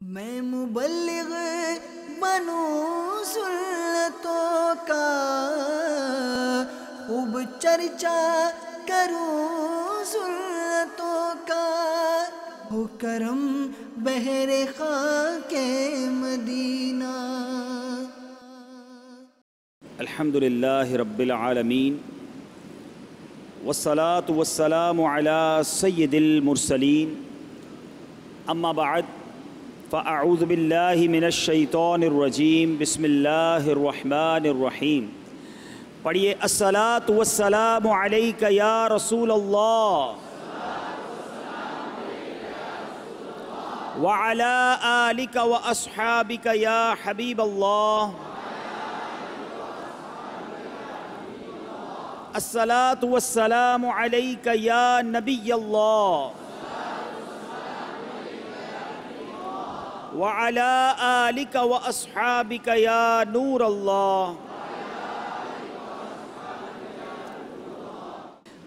میں مبلغ بنوں سنتوں کا، خوب چرچا کروں سنتوں کا، ہو کرم بحر خاک مدینہ۔ الحمدللہ رب العالمین، والصلاة والسلام علی سید المرسلین، اما بعد فاعوذ باللہ من الشیطان الرجیم، بسم اللہ الرحمن الرحیم۔ پڑھیے الصلاة والسلام علیک یا رسول اللہ وعلی آلک واصحابک یا حبیب اللہ۔ الصلاة والسلام علیک یا نبی اللہ وعلی آلک واصحابک یا نور اللہ۔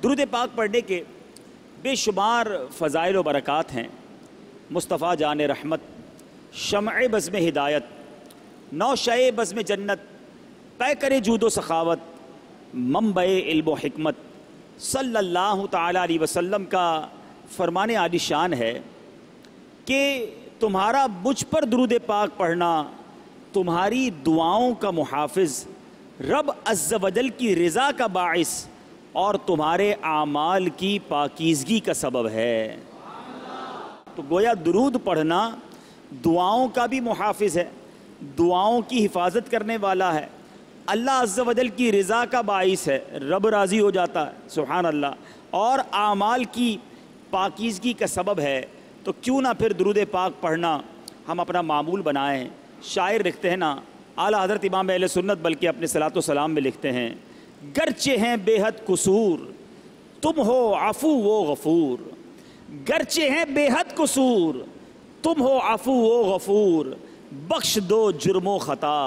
درود پاک پڑھنے کے بے شمار فضائل و برکات ہیں۔ مصطفیٰ جان رحمت، شمع بزم ہدایت، نوشہ بزم جنت، پیکر جود و سخاوت، منبع علم و حکمت، صلی اللہ تعالیٰ علیہ وسلم کا فرمان عالی شان ہے کہ تمہارا مجھ پر درود پاک پڑھنا تمہاری دعاؤں کا محافظ، رب عز و جل کی رضا کا باعث اور تمہارے اعمال کی پاکیزگی کا سبب ہے۔ تو گویا درود پڑھنا دعاؤں کا بھی محافظ ہے، دعاؤں کی حفاظت کرنے والا ہے، اللہ عز و جل کی رضا کا باعث ہے، رب راضی ہو جاتا ہے، سبحان اللہ، اور اعمال کی پاکیزگی کا سبب ہے۔ تو کیوں نہ پھر درود پاک پڑھنا ہم اپنا معمول بنائیں۔ شاعر لکھتے ہیں نا، اعلیٰ حضرت امام اہل سنت بلکہ اپنے صلاۃ و سلام میں لکھتے ہیں، گرچہ ہیں بے حد قصور تم ہو عفو و غفور، گرچہ ہیں بے حد قصور تم ہو عفو و غفور، بخش دو جرم و خطا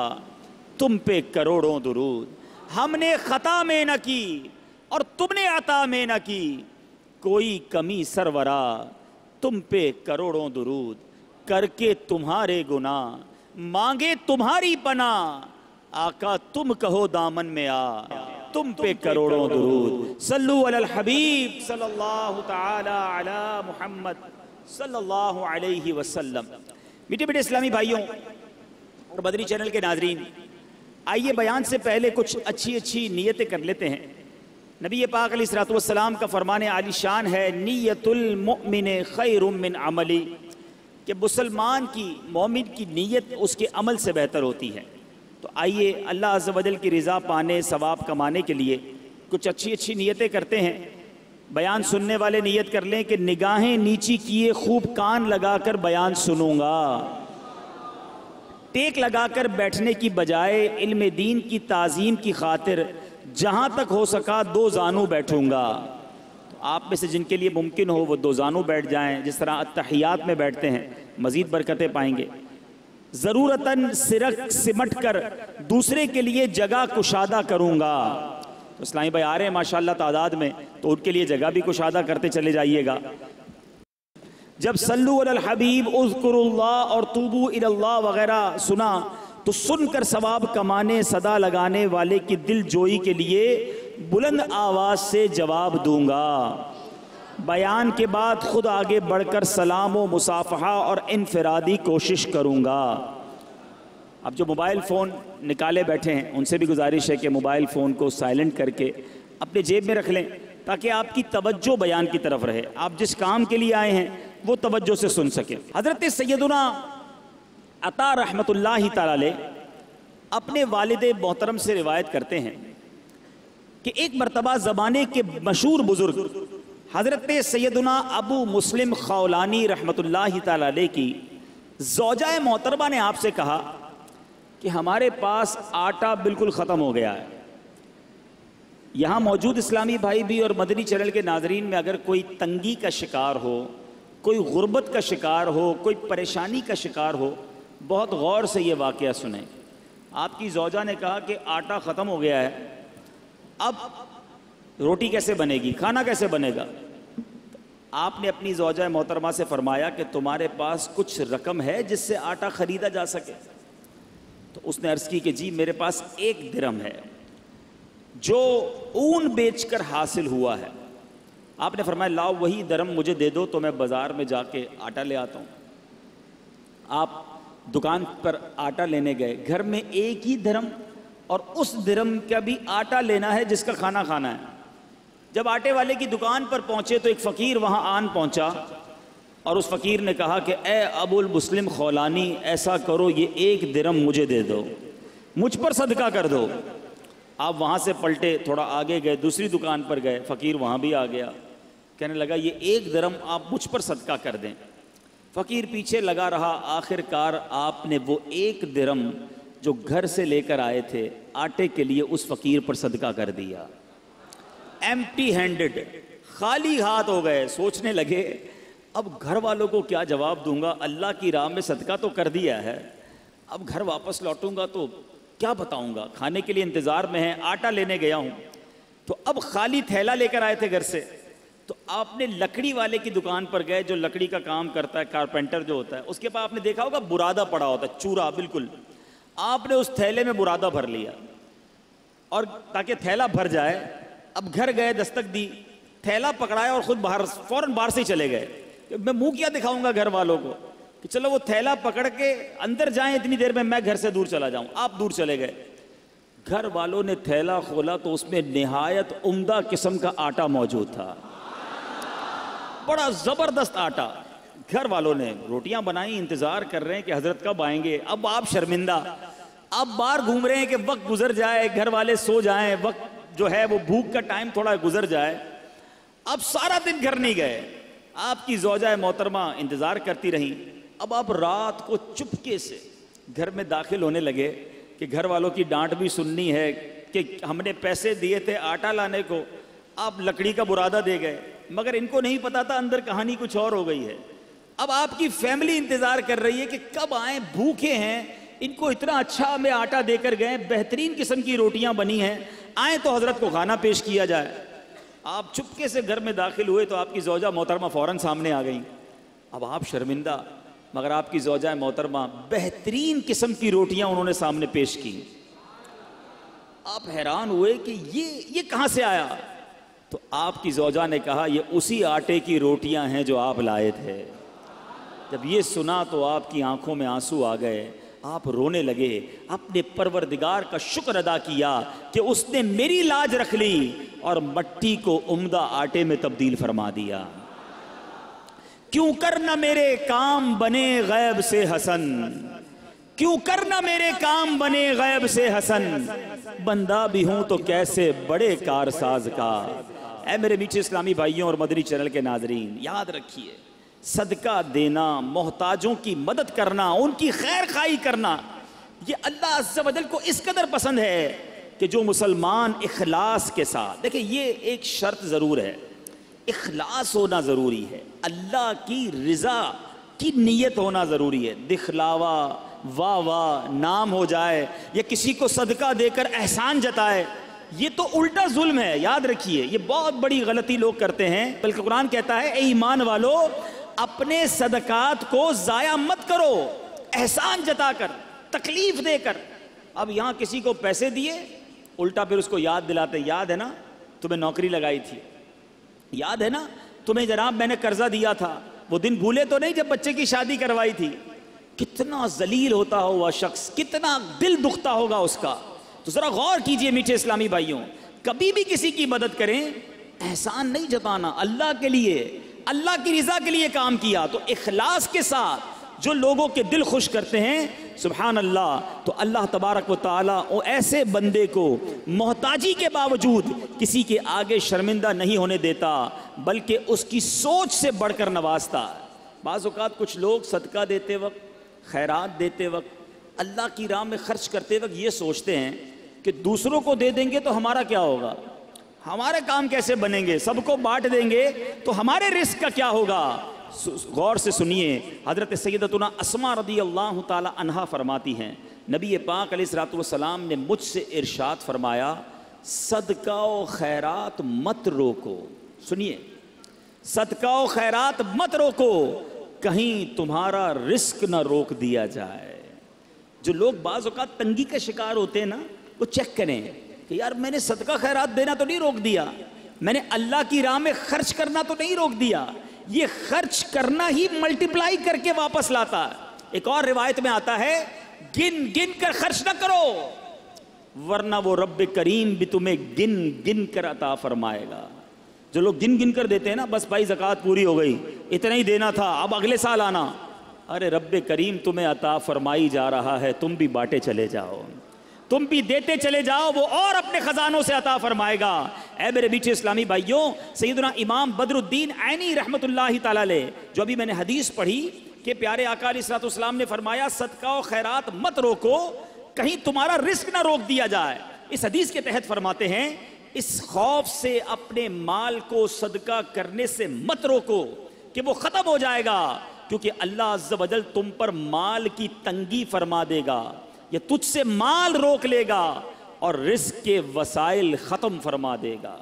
تم پہ کروڑوں درود۔ ہم نے خطا میں نہ کی اور تم نے عطا میں نہ کی، کوئی کمی سرورا تم پہ کروڑوں درود، کر کے تمہارے گناہ مانگے تمہاری پناہ، آقا تم کہو دامن میں آ تم پہ کروڑوں درود۔ صلو علی الحبیب صلی اللہ تعالی علی محمد صلی اللہ علیہ وسلم۔ میٹھے میٹھے اسلامی بھائیوں اور بدری چینل کے ناظرین، آئیے بیان سے پہلے کچھ اچھی نیتیں کر لیتے ہیں۔ نبی پاک علیہ الصلوۃ والسلام کا فرمان عالی شان ہے، نیت المؤمن خیر من عملی، کہ مسلمان کی، مومن کی نیت اس کے عمل سے بہتر ہوتی ہے۔ تو آئیے اللہ عز و جل کی رضا پانے، ثواب کمانے کے لیے کچھ اچھی نیتیں کرتے ہیں۔ بیان سننے والے نیت کر لیں کہ نگاہیں نیچی کیے خوب کان لگا کر بیان سنوں گا، ٹیک لگا کر بیٹھنے کی بجائے علم دین کی تعظیم کی خاطر جہاں تک ہو سکا دو زانو بیٹھوں گا۔ تو آپ میں سے جن کے لیے ممکن ہو وہ دو زانو بیٹھ جائیں، جس طرح اتحیات میں بیٹھتے ہیں، مزید برکتیں پائیں گے۔ ضرورتاً سرک سمٹ کر دوسرے کے لیے جگہ کشادہ کروں گا۔ تو اسلامی بھائی آ رہے ہیں ماشاءاللہ تعداد میں، تو ان کے لیے جگہ بھی کشادہ کرتے چلے جائیے گا۔ جب صلو علی الحبیب اذکروا اللہ اور توبو الی اللہ وغیرہ سنا تو سن کر ثواب کمانے، صدا لگانے والے کی دل جوئی کے لیے بلند آواز سے جواب دوں گا۔ بیان کے بعد خود آگے بڑھ کر سلام و مصافحہ اور انفرادی کوشش کروں گا۔ اب جو موبائل فون نکالے بیٹھے ہیں ان سے بھی گزارش ہے کہ موبائل فون کو سائلنٹ کر کے اپنے جیب میں رکھ لیں، تاکہ آپ کی توجہ بیان کی طرف رہے، آپ جس کام کے لیے آئے ہیں وہ توجہ سے سن سکیں۔ حضرت سیدنا عطا رحمت اللہ تعالی اپنے والد محترم سے روایت کرتے ہیں کہ ایک مرتبہ زمانے کے مشہور بزرگ حضرت سیدنا ابو مسلم خولانی رحمت اللہ تعالی کی زوجہ محترمہ نے آپ سے کہا کہ ہمارے پاس آٹا بالکل ختم ہو گیا ہے۔ یہاں موجود اسلامی بھائی بھی اور مدنی چینل کے ناظرین میں اگر کوئی تنگی کا شکار ہو، کوئی غربت کا شکار ہو، کوئی پریشانی کا شکار ہو، بہت غور سے یہ واقعہ سنیں۔ آپ کی زوجہ نے کہا کہ آٹا ختم ہو گیا ہے، اب روٹی کیسے بنے گی، کھانا کیسے بنے گا؟ آپ نے اپنی زوجہ محترمہ سے فرمایا کہ تمہارے پاس کچھ رقم ہے جس سے آٹا خریدا جا سکے؟ تو اس نے عرض کی کہ جی میرے پاس 1 درہم ہے جو اون بیچ کر حاصل ہوا ہے۔ آپ نے فرمایا لاؤ وہی درہم مجھے دے دو تو میں بازار میں جا کے آٹا لے آتا ہوں۔ آپ دکان پر آٹا لینے گئے، گھر میں 1 ہی درہم اور اس درہم کا بھی آٹا لینا ہے جس کا کھانا کھانا ہے۔ جب آٹے والے کی دکان پر پہنچے تو ایک فقیر وہاں آن پہنچا اور اس فقیر نے کہا کہ اے ابو المسلم خولانی، ایسا کرو یہ 1 درہم مجھے دے دو، مجھ پر صدقہ کر دو۔ آپ وہاں سے پلٹے، تھوڑا آگے گئے، دوسری دکان پر گئے، فقیر وہاں بھی آ گیا، کہنے لگا یہ 1 درہم آپ مجھ پر صدقہ کر دیں۔ فقیر پیچھے لگا رہا، آخر کار آپ نے وہ 1 درہم جو گھر سے لے کر آئے تھے آٹے کے لیے اس فقیر پر صدقہ کر دیا۔ ایمٹی ہینڈڈ، خالی ہاتھ ہو گئے۔ سوچنے لگے اب گھر والوں کو کیا جواب دوں گا، اللہ کی راہ میں صدقہ تو کر دیا ہے، اب گھر واپس لوٹوں گا تو کیا بتاؤں گا، کھانے کے لیے انتظار میں ہیں، آٹا لینے گیا ہوں۔ تو اب خالی تھیلا لے کر آئے تھے گھر سے، تو آپ نے لکڑی والے کی دکان پر گئے جو لکڑی کا کام کرتا ہے، کارپینٹر جو ہوتا ہے، اس کے پاس آپ نے دیکھا ہوگا برادہ پڑا ہوتا ہے، چورا بالکل۔ آپ نے اس تھیلے میں برادہ بھر لیا اور تاکہ تھیلا بھر جائے، اب گھر گئے، دستک دی، تھیلا پکڑایا اور خود باہر فوراً باہر سے چلے گئے کہ میں منہ کیا دکھاؤں گا گھر والوں کو کہ چلو وہ تھیلا پکڑ کے اندر جائیں، اتنی دیر میں گھر سے دور چلا جاؤں۔ آپ دور چلے گئے، گھر والوں نے تھیلا کھولا تو اس میں نہایت عمدہ قسم کا آٹا موجود تھا، بڑا زبردست آٹا۔ گھر والوں نے روٹیاں بنائی، انتظار کر رہے ہیں کہ حضرت کب آئیں گے۔ اب آپ شرمندہ، اب باہر گھوم رہے ہیں کہ وقت گزر جائے، گھر والے سو جائیں، وقت جو ہے وہ بھوک کا ٹائم تھوڑا گزر جائے۔ اب سارا دن گھر نہیں گئے، آپ کی زوجہ محترمہ انتظار کرتی رہیں۔ اب آپ رات کو چپکے سے گھر میں داخل ہونے لگے کہ گھر والوں کی ڈانٹ بھی سننی ہے کہ ہم نے پیسے دیے تھے آٹا لانے کو، آپ لکڑی کا برادہ دے گئے، مگر ان کو نہیں پتا تھا اندر کہانی کچھ اور ہو گئی ہے۔ اب آپ کی فیملی انتظار کر رہی ہے کہ کب آئیں، بھوکے ہیں، ان کو اتنا اچھا ہمیں آٹا دے کر گئے، بہترین قسم کی روٹیاں بنی ہیں، آئیں تو حضرت کو کھانا پیش کیا جائے۔ آپ چپکے سے گھر میں داخل ہوئے تو آپ کی زوجہ محترمہ فوراً سامنے آ گئیں۔ اب آپ شرمندہ، مگر آپ کی زوجہ محترمہ بہترین قسم کی روٹیاں انہوں نے سامنے پیش کی۔ آپ حیران ہوئے کہ یہ کہاں سے آیا؟ تو آپ کی زوجہ نے کہا یہ اسی آٹے کی روٹیاں ہیں جو آپ لائے تھے۔ جب یہ سنا تو آپ کی آنکھوں میں آنسو آ گئے، آپ رونے لگے، اپنے پروردگار کا شکر ادا کیا کہ اس نے میری لاج رکھ لی اور مٹی کو عمدہ آٹے میں تبدیل فرما دیا۔ کیوں کرنا میرے کام بنے غیب سے حسن، کیوں کرنا میرے کام بنے غیب سے حسن، بندہ بھی ہوں تو کیسے بڑے کارساز کا۔ اے میرے میٹھے اسلامی بھائیوں اور مدنی چینل کے ناظرین، یاد رکھیے صدقہ دینا، محتاجوں کی مدد کرنا، ان کی خیر خواہی کرنا، یہ اللہ عز و جل کو اس قدر پسند ہے کہ جو مسلمان اخلاص کے ساتھ، دیکھیں یہ ایک شرط ضرور ہے، اخلاص ہونا ضروری ہے، اللہ کی رضا کی نیت ہونا ضروری ہے۔ دکھلاوا، واہ واہ، نام ہو جائے یا کسی کو صدقہ دے کر احسان جتائے، یہ تو الٹا ظلم ہے۔ یاد رکھیے یہ بہت بڑی غلطی لوگ کرتے ہیں، بلکہ قرآن کہتا ہے اے ایمان والو اپنے صدقات کو ضائع مت کرو، احسان جتا کر، تکلیف دے کر۔ اب یہاں کسی کو پیسے دیے، الٹا پھر اس کو یاد دلاتے، یاد ہے نا تمہیں نوکری لگائی تھی، یاد ہے نا تمہیں جناب میں نے قرضہ دیا تھا، وہ دن بھولے تو نہیں جب بچے کی شادی کروائی تھی۔ کتنا ذلیل ہوتا ہوا شخص، کتنا دل دکھتا ہوگا اس کا۔ تو ذرا غور کیجئے میٹھے اسلامی بھائیوں، کبھی بھی کسی کی مدد کریں، احسان نہیں جتانا، اللہ کے لیے، اللہ کی رضا کے لیے کام کیا تو اخلاص کے ساتھ جو لوگوں کے دل خوش کرتے ہیں، سبحان اللہ، تو اللہ تبارک و تعالیٰ ایسے بندے کو محتاجی کے باوجود کسی کے آگے شرمندہ نہیں ہونے دیتا، بلکہ اس کی سوچ سے بڑھ کر نوازتا۔ بعض اوقات کچھ لوگ صدقہ دیتے وقت، خیرات دیتے وقت، اللہ کی راہ میں خرچ کرتے وقت یہ سوچتے ہیں کہ دوسروں کو دے دیں گے تو ہمارا کیا ہوگا، ہمارے کام کیسے بنیں گے، سب کو بانٹ دیں گے تو ہمارے رزق کا کیا ہوگا۔ غور سے سنیے، حضرت سیدتنا اسماء رضی اللہ تعالی عنہا فرماتی ہیں نبی پاک علیہ الصلوۃ والسلام نے مجھ سے ارشاد فرمایا صدقہ و خیرات مت روکو۔ سنیے، صدقہ و خیرات مت روکو کہیں تمہارا رزق نہ روک دیا جائے۔ جو لوگ بعض اوقات تنگی کا شکار ہوتے ہیں نا، وہ چیک کریں کہ یار میں نے صدقہ خیرات دینا تو نہیں روک دیا، میں نے اللہ کی راہ میں خرچ کرنا تو نہیں روک دیا، یہ خرچ کرنا ہی ملٹیپلائی کر کے واپس لاتا ہے۔ ایک اور روایت میں آتا ہے گن گن کر خرچ نہ کرو ورنہ وہ رب کریم بھی تمہیں گن گن کر عطا فرمائے گا۔ جو لوگ گن گن کر دیتے ہیں نا، بس بھائی زکوٰۃ پوری ہو گئی، اتنا ہی دینا تھا، اب اگلے سال آنا، ارے رب کریم تمہیں عطا فرمائی جا رہا ہے، تم بھی بانٹے چلے جاؤ، تم بھی دیتے چلے جاؤ، وہ اور اپنے خزانوں سے عطا فرمائے گا۔ اے میرے میٹھے اسلامی بھائیوں، سیدنا امام بدر الدین عینی رحمۃ اللہ تعالی علیہ، جو ابھی میں نے حدیث پڑھی کہ پیارے آقا علیہ الصلوۃ والسلام نے فرمایا صدقہ و خیرات مت روکو کہیں تمہارا رزق نہ روک دیا جائے، اس حدیث کے تحت فرماتے ہیں اس خوف سے اپنے مال کو صدقہ کرنے سے مت روکو کہ وہ ختم ہو جائے گا، کیونکہ اللہ عز و جل تم پر مال کی تنگی فرما دے گا، یہ تجھ سے مال روک لے گا اور رزق کے وسائل ختم فرما دے گا۔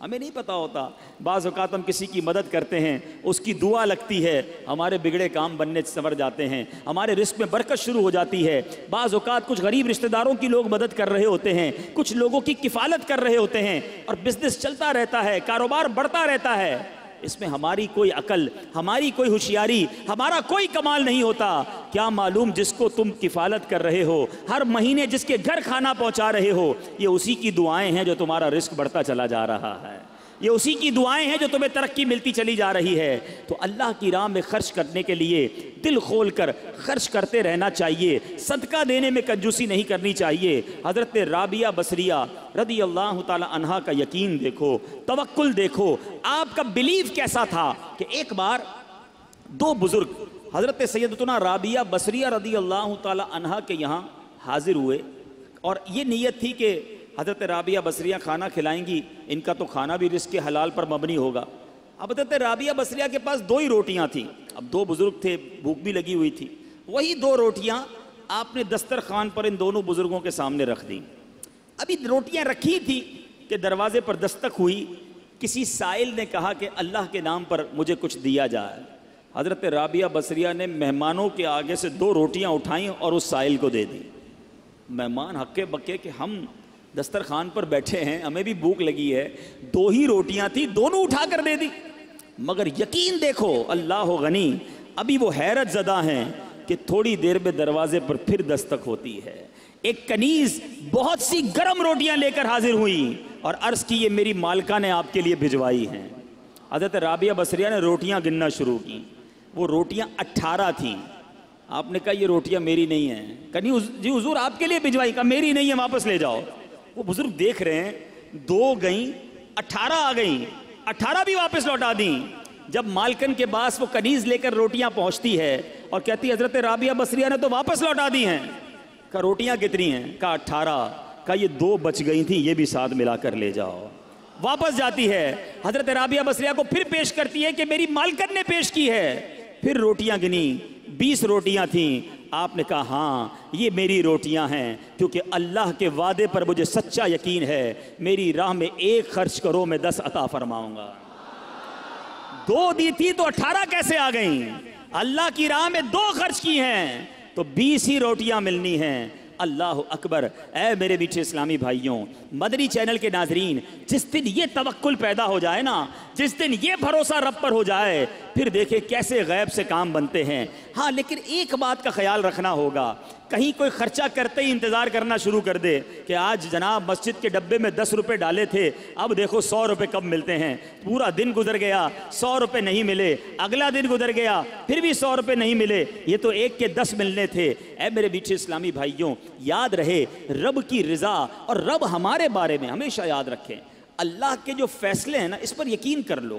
ہمیں نہیں پتا ہوتا، بعض اوقات ہم کسی کی مدد کرتے ہیں، اس کی دعا لگتی ہے، ہمارے بگڑے کام بننے سنور جاتے ہیں، ہمارے رزق میں برکت شروع ہو جاتی ہے۔ بعض اوقات کچھ غریب رشتہ داروں کی لوگ مدد کر رہے ہوتے ہیں، کچھ لوگوں کی کفالت کر رہے ہوتے ہیں اور بزنس چلتا رہتا ہے، کاروبار بڑھتا رہتا ہے۔ اس میں ہماری کوئی عقل، ہماری کوئی ہوشیاری، ہمارا کوئی کمال نہیں ہوتا۔ کیا معلوم جس کو تم کفالت کر رہے ہو، ہر مہینے جس کے گھر کھانا پہنچا رہے ہو، یہ اسی کی دعائیں ہیں جو تمہارا رزق بڑھتا چلا جا رہا ہے، یہ اسی کی دعائیں ہیں جو تمہیں ترقی ملتی چلی جا رہی ہے۔ تو اللہ کی راہ میں خرچ کرنے کے لیے دل کھول کر خرچ کرتے رہنا چاہیے، صدقہ دینے میں کنجوسی نہیں کرنی چاہیے۔ حضرت رابعہ بصریہ رضی اللہ تعالی عنہا کا یقین دیکھو، توکل دیکھو، آپ کا بلیف کیسا تھا کہ ایک بار دو بزرگ حضرت سیدتنا رابعہ بصریہ رضی اللہ تعالی عنہا کے یہاں حاضر ہوئے اور یہ نیت تھی کہ حضرت رابعہ بصریہ کھانا کھلائیں گی، ان کا تو کھانا بھی رزق حلال پر مبنی ہوگا۔ اب حضرت رابعہ بصریہ کے پاس دو ہی روٹیاں تھیں، اب دو بزرگ تھے، بھوک بھی لگی ہوئی تھی، وہی دو روٹیاں آپ نے دسترخوان پر ان دونوں بزرگوں کے سامنے رکھ دیں۔ ابھی روٹیاں رکھی تھی کہ دروازے پر دستک ہوئی، کسی سائل نے کہا کہ اللہ کے نام پر مجھے کچھ دیا جائے۔ حضرت رابعہ بصریہ نے مہمانوں کے آگے سے دو روٹیاں اٹھائیں اور اس سائل کو دے دی۔ مہمان ہکے بکے کہ ہم دسترخوان پر بیٹھے ہیں، ہمیں بھی بھوک لگی ہے، دو ہی روٹیاں تھی، دونوں اٹھا کر دے دی۔ مگر یقین دیکھو اللہ غنی، ابھی وہ حیرت زدہ ہیں کہ تھوڑی دیر میں دروازے پر پھر دستک ہوتی ہے، ایک کنیز بہت سی گرم روٹیاں لے کر حاضر ہوئی اور عرض کی یہ میری مالکہ نے آپ کے لیے بھجوائی ہیں۔ حضرت رابعہ بصریہ نے روٹیاں گننا شروع کی، وہ روٹیاں 18 تھیں۔ آپ نے کہا یہ روٹیاں میری نہیں ہیں، کنیز جی حضور آپ کے لیے بھجوائی، کہا میری نہیں ہے، واپس لے جاؤ۔ وہ بزرگ دیکھ رہے ہیں، دو گئیں 18 آ گئیں، 18 بھی واپس لوٹا دیں۔ جب مالکن کے پاس وہ کنیز لے کر روٹیاں پہنچتی ہے اور کہتی ہے حضرت رابعہ بصریہ نے تو واپس لوٹا دی ہیں۔ کہا روٹیاں کتنی ہیں؟ کہا 18۔ کہا یہ دو بچ گئی تھیں، یہ بھی ساتھ ملا کر لے جاؤ۔ واپس جاتی ہے، حضرت رابعہ بصریہ کو پھر پیش کرتی ہے کہ میری مالکن نے پیش کی ہے۔ پھر روٹیاں گنی، 20 روٹیاں تھیں۔ آپ نے کہا ہاں یہ میری روٹیاں ہیں، کیونکہ اللہ کے وعدے پر مجھے سچا یقین ہے، میری راہ میں ایک خرچ کرو میں 10 عطا فرماؤں گا۔ دو دی تھی تو 18 کیسے آ گئیں؟ اللہ کی راہ میں 2 خرچ کی ہیں تو 20 ہی روٹیاں ملنی ہیں۔ اللہ اکبر۔ اے میرے میٹھے اسلامی بھائیوں، مدنی چینل کے ناظرین، جس دن یہ توکل پیدا ہو جائے نا، جس دن یہ بھروسہ رب پر ہو جائے، پھر دیکھیں کیسے غیب سے کام بنتے ہیں۔ ہاں لیکن ایک بات کا خیال رکھنا ہوگا، کہیں کوئی خرچہ کرتے ہی انتظار کرنا شروع کر دے کہ آج جناب مسجد کے ڈبے میں 10 روپے ڈالے تھے، اب دیکھو 100 روپے کب ملتے ہیں۔ پورا دن گزر گیا، 100 روپے نہیں ملے، اگلا دن گزر گیا، پھر بھی 100 روپے نہیں ملے، یہ تو ایک کے 10 ملنے تھے۔ اے میرے میٹھے اسلامی بھائیوں، یاد رہے رب کی رضا اور رب ہمارے بارے میں ہمیشہ یاد رکھیں، اللہ کے جو فیصلے ہیں نا، اس پر یقین کر لو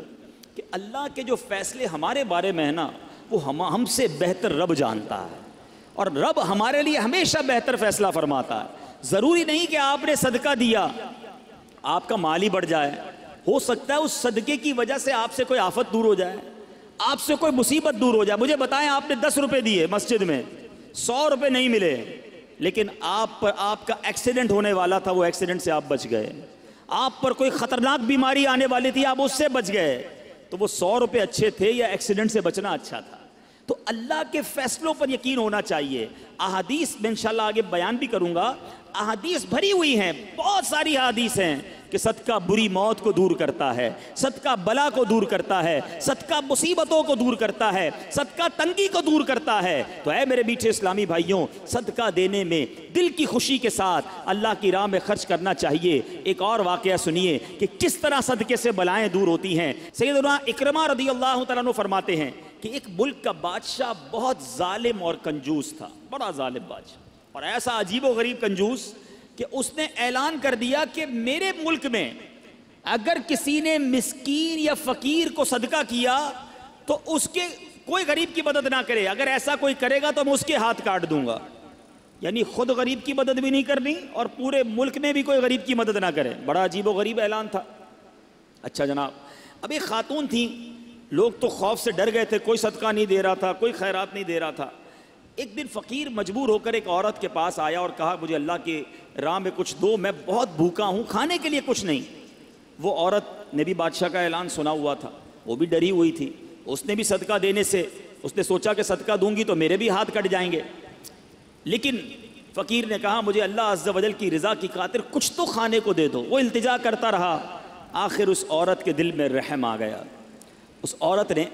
کہ اللہ کے جو فیصلے ہمارے بارے میں ہیں نا، وہ ہم سے بہتر رب جانتا ہے اور رب ہمارے لیے ہمیشہ بہتر فیصلہ فرماتا ہے۔ ضروری نہیں کہ آپ نے صدقہ دیا آپ کا مال ہی بڑھ جائے، ہو سکتا ہے اس صدقے کی وجہ سے آپ سے کوئی آفت دور ہو جائے، آپ سے کوئی مصیبت دور ہو جائے۔ مجھے بتائیں آپ نے 10 روپے دیے مسجد میں، 100 روپے نہیں ملے، لیکن آپ کا ایکسیڈنٹ ہونے والا تھا، وہ ایکسیڈنٹ سے آپ بچ گئے۔ آپ پر کوئی خطرناک بیماری آنے والی تھی، آپ اس سے بچ گئے۔ تو وہ 100 روپے اچھے تھے یا ایکسیڈنٹ سے بچنا اچھا تھا؟ تو اللہ کے فیصلوں پر یقین ہونا چاہیے. احادیث میں انشاءاللہ آگے بیان بھی کروں گا، احادیث بھری ہوئی ہیں، بہت ساری احادیث ہیں کہ صدقہ بری موت کو دور کرتا ہے، صدقہ بلا کو دور کرتا ہے، صدقہ مصیبتوں کو دور کرتا ہے، صدقہ تنگی کو دور کرتا ہے. تو اے میرے میٹھے اسلامی بھائیوں، صدقہ دینے میں دل کی خوشی کے ساتھ اللہ کی راہ میں خرچ کرنا چاہیے. ایک اور واقعہ سنیے کہ کس طرح صدقے سے بلائیں دور ہوتی ہیں. سیدنا اکرمہ رضی اللہ تعالیٰ عنہ فرماتے ہیں کہ ایک ملک کا بادشاہ بہت ظالم اور کنجوس تھا، بڑا ظالم بادشاہ، اور ایسا عجیب و غریب کنجوس کہ اس نے اعلان کر دیا کہ میرے ملک میں اگر کسی نے مسکین یا فقیر کو صدقہ کیا تو اس کے کوئی غریب کی مدد نہ کرے، اگر ایسا کوئی کرے گا تو میں اس کے ہاتھ کاٹ دوں گا. یعنی خود غریب کی مدد بھی نہیں کرنی اور پورے ملک میں بھی کوئی غریب کی مدد نہ کرے. بڑا عجیب و غریب اعلان تھا. اچھا جناب، اب ایک خاتون تھی، لوگ تو خوف سے ڈر گئے تھے، کوئی صدقہ نہیں دے رہا تھا، کوئی خیرات نہیں دے رہا تھا. ایک دن فقیر مجبور ہو کر ایک عورت کے پاس آیا اور کہا مجھے اللہ کی راہ میں کچھ دو، میں بہت بھوکا ہوں، کھانے کے لیے کچھ نہیں. وہ عورت نے بھی بادشاہ کا اعلان سنا ہوا تھا، وہ بھی ڈری ہوئی تھی. اس نے بھی صدقہ دینے سے اس نے سوچا کہ صدقہ دوں گی تو میرے بھی ہاتھ کٹ جائیں گے. لیکن فقیر نے کہا مجھے اللہ عز و جل کی رضا کی خاطر کچھ تو کھانے کو دے دو. وہ التجا کرتا رہا. آخر اس عورت کے دل میں رحم آ گیا. اس عورت نے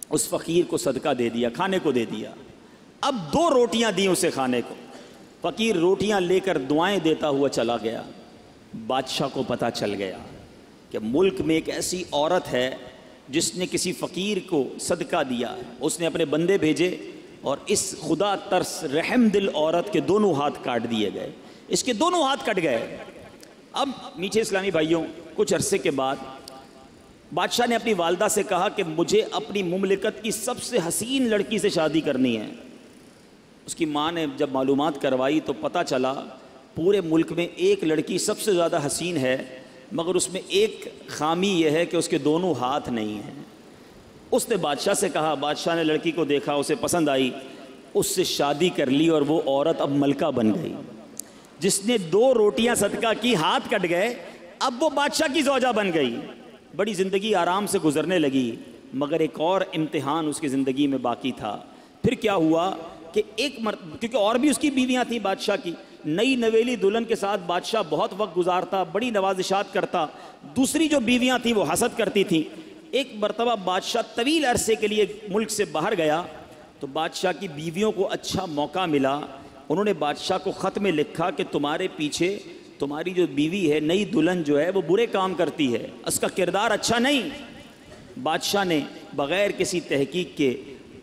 اس فقیر کو صدقہ دے دیا، کھانے کو دے دیا. اب 2 روٹیاں دی اسے کھانے کو. فقیر روٹیاں لے کر دعائیں دیتا ہوا چلا گیا. بادشاہ کو پتہ چل گیا کہ ملک میں ایک ایسی عورت ہے جس نے کسی فقیر کو صدقہ دیا. اس نے اپنے بندے بھیجے اور اس خدا ترس رحم دل عورت کے دونوں ہاتھ کاٹ دیے گئے. اس کے دونوں ہاتھ کٹ گئے. اب میٹھے اسلامی بھائیوں، کچھ عرصے کے بعد بادشاہ نے اپنی والدہ سے کہا کہ مجھے اپنی مملکت کی سب سے حسین لڑکی سے شادی کرنی ہے. اس کی ماں نے جب معلومات کروائی تو پتہ چلا پورے ملک میں ایک لڑکی سب سے زیادہ حسین ہے، مگر اس میں ایک خامی یہ ہے کہ اس کے دونوں ہاتھ نہیں ہیں. اس نے بادشاہ سے کہا. بادشاہ نے لڑکی کو دیکھا، اسے پسند آئی، اس سے شادی کر لی اور وہ عورت اب ملکہ بن گئی. جس نے 2 روٹیاں صدقہ کی، ہاتھ کٹ گئے، اب وہ بادشاہ کی زوجہ بن گئی. بڑی زندگی آرام سے گزرنے لگی، مگر ایک اور امتحان اس کی زندگی میں باقی تھا. پھر کیا ہوا کہ کیونکہ اور بھی اس کی بیویاں تھیں بادشاہ کی، نئی نویلی دلہن کے ساتھ بادشاہ بہت وقت گزارتا، بڑی نوازشات کرتا. دوسری جو بیویاں تھیں وہ حسد کرتی تھیں. ایک مرتبہ بادشاہ طویل عرصے کے لیے ملک سے باہر گیا تو بادشاہ کی بیویوں کو اچھا موقع ملا. انہوں نے بادشاہ کو خط میں لکھا کہ تمہارے پیچھے تمہاری جو بیوی ہے، نئی دلہن جو ہے، وہ برے کام کرتی ہے، اس کا کردار اچھا نہیں. بادشاہ نے بغیر کسی تحقیق کے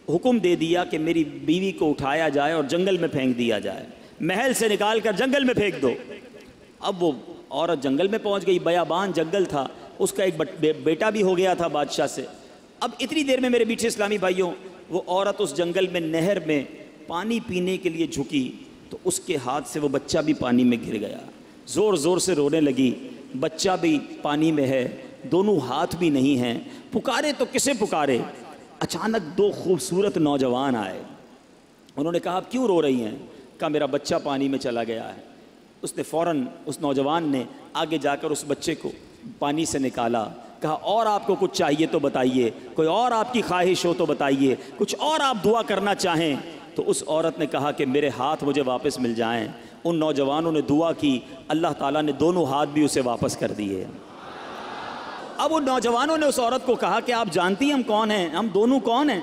حکم دے دیا کہ میری بیوی کو اٹھایا جائے اور جنگل میں پھینک دیا جائے، محل سے نکال کر جنگل میں پھینک دو. اب وہ عورت جنگل میں پہنچ گئی، بیابان جنگل تھا. اس کا ایک بیٹا بھی ہو گیا تھا بادشاہ سے. اب اتنی دیر میں میرے میٹھے اسلامی بھائیوں، وہ عورت اس جنگل میں نہر میں پانی پینے کے لیے جھکی تو اس کے ہاتھ سے وہ بچہ بھی پانی میں گر گیا. زور زور سے رونے لگی. بچہ بھی پانی میں ہے، دونوں ہاتھ بھی نہیں ہیں. پکارے تو کسے پکارے؟ اچانک 2 خوبصورت نوجوان آئے. انہوں نے کہا آپ کیوں رو رہی ہیں؟ کہا میرا بچہ پانی میں چلا گیا ہے. اس نے فوراً، اس نوجوان نے آگے جا کر اس بچے کو پانی سے نکالا. کہا اور آپ کو کچھ چاہیے تو بتائیے، کوئی اور آپ کی خواہش ہو تو بتائیے، کچھ اور آپ دعا کرنا چاہیں. تو اس عورت نے کہا کہ میرے ہاتھ مجھے واپس مل جائیں. ان نوجوانوں نے دعا کی، اللہ تعالیٰ نے دونوں ہاتھ بھی اسے واپس کر دیے. اب ان نوجوانوں نے اس عورت کو کہا کہ آپ جانتی ہیں ہم کون ہیں، ہم دونوں کون ہیں؟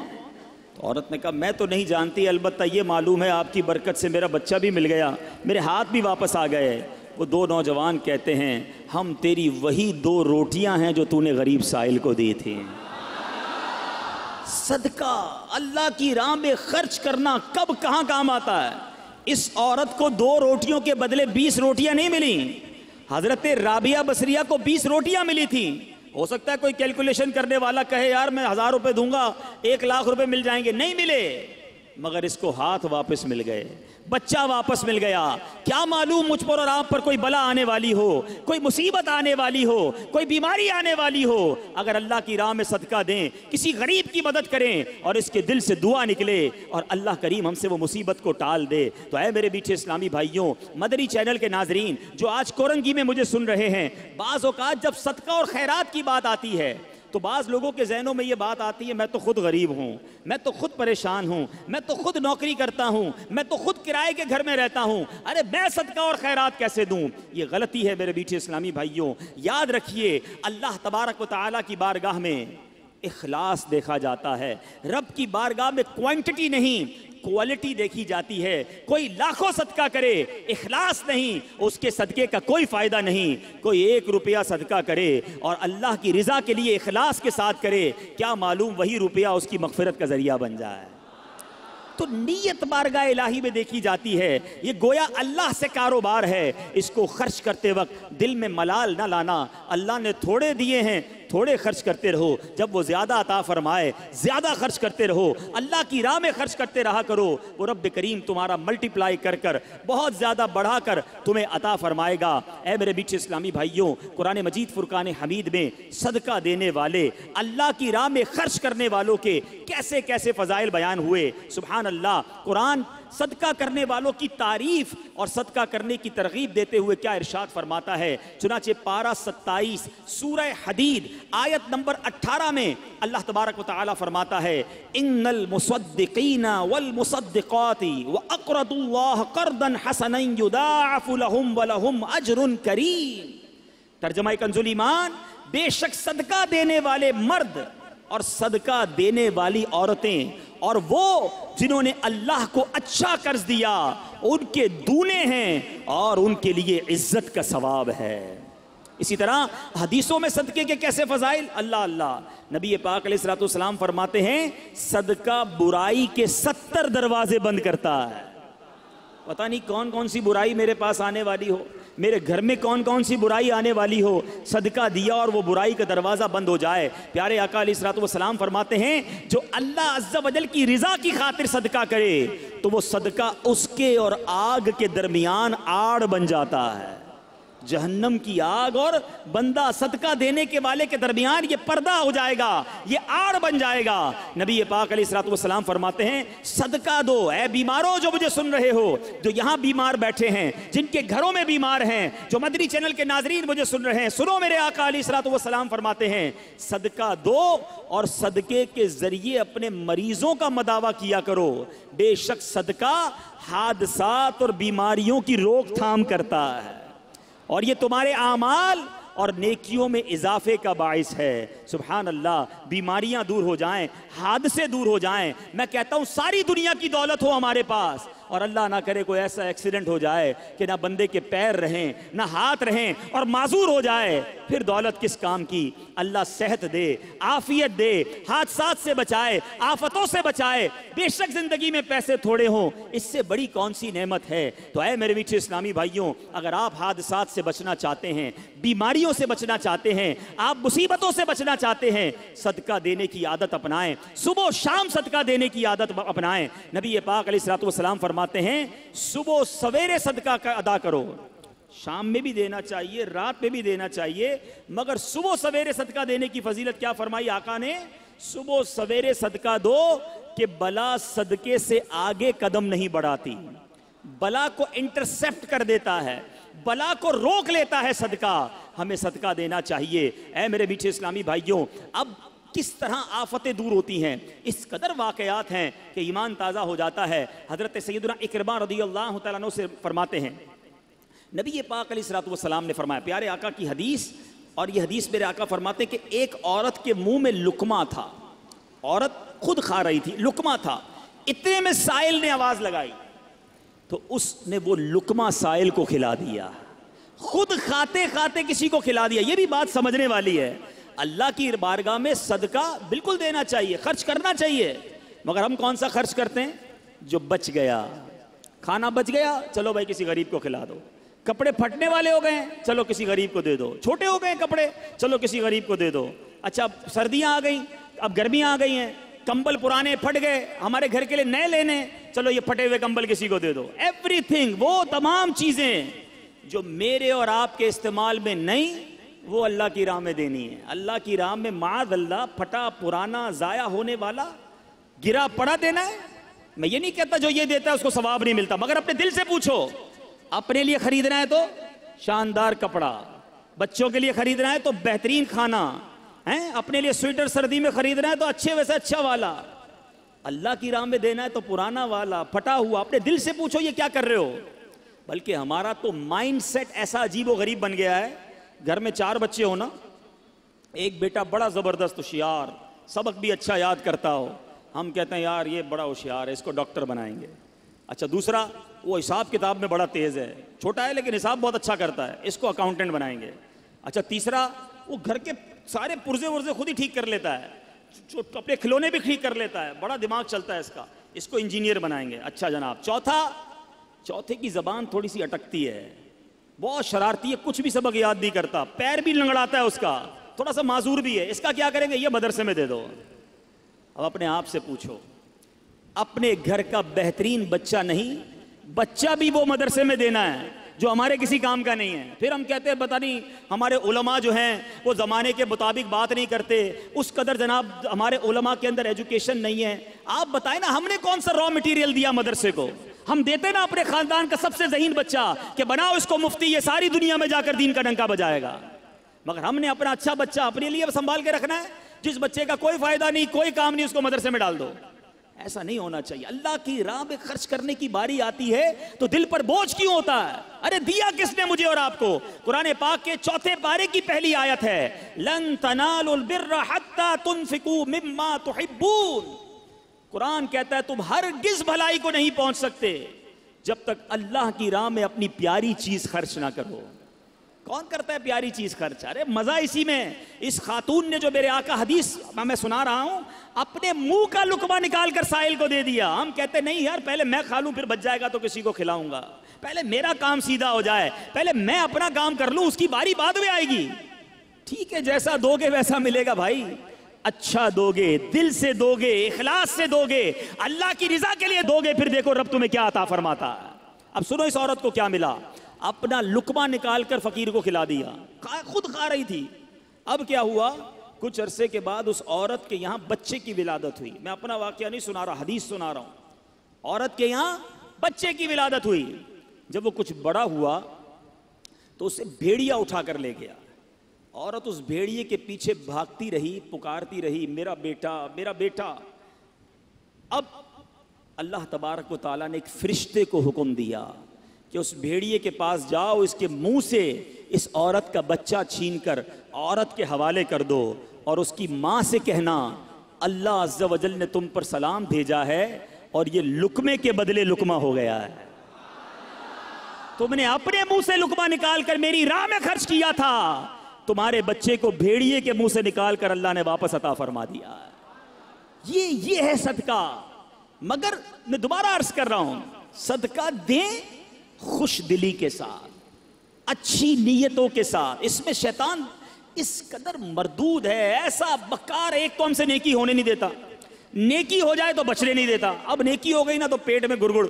تو عورت نے کہا میں تو نہیں جانتی، البتہ یہ معلوم ہے آپ کی برکت سے میرا بچہ بھی مل گیا، میرے ہاتھ بھی واپس آ گئے. وہ 2 نوجوان کہتے ہیں ہم تیری وہی 2 روٹیاں ہیں جو تو نے غریب سائل کو دی تھیں. صدقہ اللہ کی راہ میں خرچ کرنا کب کہاں کام آتا ہے. اس عورت کو 2 روٹیوں کے بدلے 20 روٹیاں نہیں ملیں. حضرت رابعہ بصریہ کو 20 روٹیاں ملی تھیں. ہو سکتا ہے کوئی کیلکولیشن کرنے والا کہے یار میں 1000 روپے دوں گا 1 لاکھ روپے مل جائیں گے. نہیں ملے، مگر اس کو ہاتھ واپس مل گئے، بچہ واپس مل گیا. کیا معلوم مجھ پر اور آپ پر کوئی بلا آنے والی ہو، کوئی مصیبت آنے والی ہو، کوئی بیماری آنے والی ہو، اگر اللہ کی راہ میں صدقہ دیں، کسی غریب کی مدد کریں اور اس کے دل سے دعا نکلے اور اللہ کریم ہم سے وہ مصیبت کو ٹال دے. تو اے میرے میٹھے اسلامی بھائیوں، مدنی چینل کے ناظرین جو آج کورنگی میں مجھے سن رہے ہیں، بعض اوقات جب صدقہ اور خیرات کی بات آتی ہے تو بعض لوگوں کے ذہنوں میں یہ بات آتی ہے میں تو خود غریب ہوں، میں تو خود پریشان ہوں، میں تو خود نوکری کرتا ہوں، میں تو خود کرائے کے گھر میں رہتا ہوں، ارے میں صدقہ اور خیرات کیسے دوں؟ یہ غلطی ہے میرے میٹھے اسلامی بھائیوں۔ یاد رکھیے اللہ تبارک و تعالیٰ کی بارگاہ میں اخلاص دیکھا جاتا ہے، رب کی بارگاہ میں کوانٹٹی نہیں کوالٹی دیکھی جاتی ہے۔ کوئی لاکھوں صدقہ کرے اخلاص نہیں، اس کے صدقے کا کوئی فائدہ نہیں۔ کوئی 1 روپیہ صدقہ کرے اور اللہ کی رضا کے لیے اخلاص کے ساتھ کرے، کیا معلوم وہی روپیہ اس کی مغفرت کا ذریعہ بن جائے۔ تو نیت بارگاہ الہی میں دیکھی جاتی ہے، یہ گویا اللہ سے کاروبار ہے۔ اس کو خرچ کرتے وقت دل میں ملال نہ لانا، اللہ نے تھوڑے دیے ہیں تھوڑے خرچ کرتے رہو، جب وہ زیادہ عطا فرمائے زیادہ خرچ کرتے رہو، اللہ کی راہ میں خرچ کرتے رہا کرو، وہ رب کریم تمہارا ملٹیپلائی کر کر بہت زیادہ بڑھا کر تمہیں عطا فرمائے گا۔ اے میرے میٹھے اسلامی بھائیوں، قرآن مجید فرقان حمید میں صدقہ دینے والے، اللہ کی راہ میں خرچ کرنے والوں کے کیسے کیسے فضائل بیان ہوئے، سبحان اللہ۔ قرآن صدقہ کرنے والوں کی تعریف اور صدقہ کرنے کی ترغیب دیتے ہوئے کیا ارشاد فرماتا ہے؟ چنانچہ پارہ 27 سورہ حدید آیت نمبر 18 میں اللہ تبارک و تعالی فرماتا ہے ان المصدقین والمصدقات واقرضوا اللہ قرضا حسنا یضاعف لهم ولهم اجر کریم۔ ترجمہ کنز الایمان، بے شک صدقہ دینے والے مرد اور صدقہ دینے والی عورتیں اور وہ جنہوں نے اللہ کو اچھا قرض دیا ان کے دونے ہیں اور ان کے لیے عزت کا ثواب ہے۔ اسی طرح حدیثوں میں صدقے کے کیسے فضائل، اللہ اللہ، نبی پاک علیہ الصلوۃ والسلام فرماتے ہیں صدقہ برائی کے 70 دروازے بند کرتا ہے۔ پتہ نہیں کون کون سی برائی میرے پاس آنے والی ہو، میرے گھر میں کون کون سی برائی آنے والی ہو، صدقہ دیا اور وہ برائی کا دروازہ بند ہو جائے۔ پیارے آقا علیہ الصلوۃ والسلام فرماتے ہیں جو اللہ عز و جل کی رضا کی خاطر صدقہ کرے تو وہ صدقہ اس کے اور آگ کے درمیان آڑ بن جاتا ہے۔ جہنم کی آگ اور بندہ صدقہ دینے کے والے کے درمیان یہ پردہ ہو جائے گا، یہ آڑ بن جائے گا۔ نبی پاک علیہ الصلوۃ والسلام فرماتے ہیں صدقہ دو اے بیماروں جو مجھے سن رہے ہو، جو یہاں بیمار بیٹھے ہیں، جن کے گھروں میں بیمار ہیں، جو مدنی چینل کے ناظرین مجھے سن رہے ہیں، سنو میرے آقا علیہ الصلوۃ والسلام فرماتے ہیں صدقہ دو اور صدقے کے ذریعے اپنے مریضوں کا مداوع کیا کرو، بے شک صدقہ حادثات اور بیماریوں کی روک تھام کرتا ہے اور یہ تمہارے اعمال اور نیکیوں میں اضافے کا باعث ہے۔ سبحان اللہ، بیماریاں دور ہو جائیں، حادثے دور ہو جائیں، میں کہتا ہوں ساری دنیا کی دولت ہو ہمارے پاس اور اللہ نہ کرے کوئی ایسا ایکسیڈنٹ ہو جائے کہ نہ بندے کے پیر رہیں نہ ہاتھ رہیں اور معذور ہو جائے، پھر دولت کس کام کی؟ اللہ صحت دے، عافیت دے، حادثات سے بچائے، آفتوں سے بچائے۔ بے شک زندگی میں پیسے تھوڑے ہوں، اس سے بڑی کون سی نعمت ہے؟ تو اے میرے میٹھے اسلامی بھائیوں، اگر آپ حادثات سے بچنا چاہتے ہیں، بیماریوں سے بچنا چاہتے ہیں، آپ مصیبتوں سے بچنا چاہتے ہیں، صدقہ دینے کی عادت اپنائیں، صبح و شام صدقہ دینے کی عادت اپنائیں۔ نبی پاک علیہ الصلوۃ والسلام فرماتے ہیں صبح سویرے صدقہ کا ادا کرو، شام میں بھی دینا چاہیے، رات میں بھی دینا چاہیے، مگر صبح سویرے صدقہ دینے کی فضیلت کیا فرمائی آقا نے؟ صبح سویرے صدقہ دو کہ بلا صدقے سے آگے قدم نہیں بڑھاتی، بلا کو انٹرسیپٹ کر دیتا ہے، بلا کو روک لیتا ہے صدقہ۔ ہمیں صدقہ دینا چاہیے۔ اے میرے میٹھے اسلامی بھائیوں، اب کس طرح آفتیں دور ہوتی ہیں، اس قدر واقعات ہیں کہ ایمان تازہ ہو جاتا ہے۔ حضرت سیدنا اکرمہ رضی اللہ تعالیٰ عنہ سے فرماتے ہیں نبی پاک علیہ الصلوۃ والسلام نے فرمایا، پیارے آقا کی حدیث، اور یہ حدیث میرے آقا فرماتے ہیں کہ ایک عورت کے منہ میں لقمہ تھا، عورت خود کھا رہی تھی، لقمہ تھا، اتنے میں سائل نے آواز لگائی تو اس نے وہ لقمہ سائل کو کھلا دیا، خود کھاتے کھاتے کسی کو کھلا دیا۔ یہ بھی بات سمجھنے والی ہے، اللہ کی بارگاہ میں صدقہ بالکل دینا چاہیے، خرچ کرنا چاہیے، مگر ہم کون سا خرچ کرتے ہیں؟ جو بچ گیا، کھانا بچ گیا، چلو بھائی کسی غریب کو کھلا دو، کپڑے پھٹنے والے ہو گئے، چلو کسی غریب کو دے دو، چھوٹے ہو گئے کپڑے، چلو کسی غریب کو دے دو، اچھا سردیاں آ گئیں، اب گرمیاں آ گئی ہیں، کمبل پرانے پھٹ گئے، ہمارے گھر کے لیے نئے لینے، چلو یہ پھٹے ہوئے کمبل کسی کو دے دو۔ ایوری تھنگ، وہ تمام چیزیں جو میرے اور آپ کے استعمال میں نہیں، وہ اللہ کی راہ میں دینی ہے۔ اللہ کی راہ میں معاذ اللہ پھٹا پرانا ضائع ہونے والا گرا پڑا دینا ہے۔ میں یہ نہیں کہتا جو یہ دیتا ہے اس کو ثواب نہیں ملتا، مگر اپنے دل سے پوچھو، اپنے لیے خریدنا ہے تو شاندار کپڑا، بچوں کے لیے خریدنا ہے تو بہترین کھانا، ہیں اپنے لیے سویٹر سردی میں خریدنا ہے تو اچھے ویسے اچھا والا، اللہ کی راہ میں دینا ہے تو پرانا والا پھٹا ہوا. اپنے دل سے پوچھو یہ کیا کر رہے ہو. بلکہ ہمارا تو مائنڈ سیٹ ایسا عجیب و غریب بن گیا ہے. گھر میں 4 بچے ہو نا، ایک بیٹا بڑا زبردست ہوشیار، سبق بھی اچھا یاد کرتا ہو، ہم کہتے ہیں یار یہ بڑا ہوشیار ہے، اس کو ڈاکٹر بنائیں گے. اچھا دوسرا وہ حساب کتاب میں بڑا تیز ہے، چھوٹا ہے لیکن حساب بہت اچھا کرتا ہے، اس کو اکاؤنٹنٹ بنائیں گے. اچھا تیسرا وہ گھر کے سارے پرزے ورزے خود ہی ٹھیک کر لیتا ہے، اپنے کھلونے بھی ٹھیک کر لیتا ہے، بڑا دماغ چلتا ہے اس کو انجینئر بنائیں گے. اچھا جناب چوتھے کی زبان تھوڑی سی اٹکتی ہے، بہت شرارتی ہے، کچھ بھی سبق یاد نہیں کرتا، پیر بھی لنگڑاتا ہے، اس کا تھوڑا سا معذور بھی ہے، اس کا کیا کریں گے؟ یہ مدرسے میں دے دو. اب اپنے آپ سے پوچھو، اپنے گھر کا بہترین بچہ نہیں، بچہ بھی وہ مدرسے میں دینا ہے جو ہمارے کسی کام کا نہیں ہے. پھر ہم کہتے ہیں پتہ نہیں ہمارے علماء جو ہیں وہ زمانے کے مطابق بات نہیں کرتے، اس قدر جناب ہمارے علماء کے اندر ایجوکیشن نہیں ہے. آپ بتائیں نا، ہم نے کون سا را مٹیریل دیا مدرسے کو؟ ہم دیتے نا اپنے خاندان کا سب سے ذہین بچہ کہ بناؤ اس کو مفتی، یہ ساری دنیا میں جا کر دین کا ڈنکا بجائے گا. مگر ہم نے اپنا اچھا بچہ اپنے لیے سنبھال کے رکھنا ہے، جس بچے کا کوئی فائدہ نہیں، کوئی کام نہیں، اس کو مدرسے میں ڈال دو. ایسا نہیں ہونا چاہیے. اللہ کی راہ میں خرچ کرنے کی باری آتی ہے تو دل پر بوجھ کیوں ہوتا ہے؟ ارے دیا کس نے مجھے اور آپ کو؟ قرآن پاک کے 4 پارے کی پہلی آیت ہے، لن تنالوا البر حتى تنفقوا مما تحبون. قرآن کہتا ہے تم ہرگز بھلائی کو نہیں پہنچ سکتے جب تک اللہ کی راہ میں اپنی پیاری چیز خرچ نہ کرو. کون کرتا ہے پیاری چیز خرچ؟ ارے مزہ اسی میں. اس خاتون نے جو میرے آقا حدیث میں سنا رہا ہوں، اپنے منہ کا لقمہ نکال کر سائل کو دے دیا. ہم کہتے نہیں یار پہلے میں کھا لوں پھر بچ جائے گا تو کسی کو کھلاؤں گا، پہلے میرا کام سیدھا ہو جائے، پہلے میں اپنا کام کر لوں، اس کی باری بعد میں آئے گی. ٹھیک ہے جیسا دو گے ویسا ملے گا بھائی. اچھا دو گے، دل سے دو گے، اخلاص سے دو گے، اللہ کی رضا کے لیے دو گے، پھر دیکھو رب تمہیں کیا عطا فرماتا ہے. اب سنو اس عورت کو کیا ملا، اپنا لقمہ نکال کر فقیر کو کھلا دیا، خود کھا رہی تھی. اب کیا ہوا، کچھ عرصے کے بعد اس عورت کے یہاں بچے کی ولادت ہوئی. میں اپنا واقعہ نہیں سنا رہا، حدیث سنا رہا ہوں. عورت کے یہاں بچے کی ولادت ہوئی. جب وہ کچھ بڑا ہوا تو اسے بھیڑیا اٹھا کر لے گیا. عورت اس بھیڑیے کے پیچھے بھاگتی رہی، پکارتی رہی، میرا بیٹا میرا بیٹا. اب اللہ تبارک و تعالیٰ نے ایک فرشتے کو حکم دیا کہ اس بھیڑیے کے پاس جاؤ، اس کے منہ سے اس عورت کا بچہ چھین کر عورت کے حوالے کر دو اور اس کی ماں سے کہنا اللہ عز و جل نے تم پر سلام بھیجا ہے اور یہ لقمے کے بدلے لقمہ ہو گیا ہے. تم نے اپنے منہ سے لقمہ نکال کر میری راہ میں خرچ کیا تھا، تمہارے بچے کو بھیڑیے کے منہ سے نکال کر اللہ نے واپس عطا فرما دیا. یہ ہے صدقہ. مگر میں دوبارہ عرض کر رہا ہوں، صدقہ دیں خوش دلی کے ساتھ، اچھی نیتوں کے ساتھ. اس میں شیطان اس قدر مردود ہے، ایسا بکار، ایک تو ہم سے نیکی ہونے نہیں دیتا، نیکی ہو جائے تو بچنے نہیں دیتا. اب نیکی ہو گئی نا تو پیٹ میں گڑگڑ.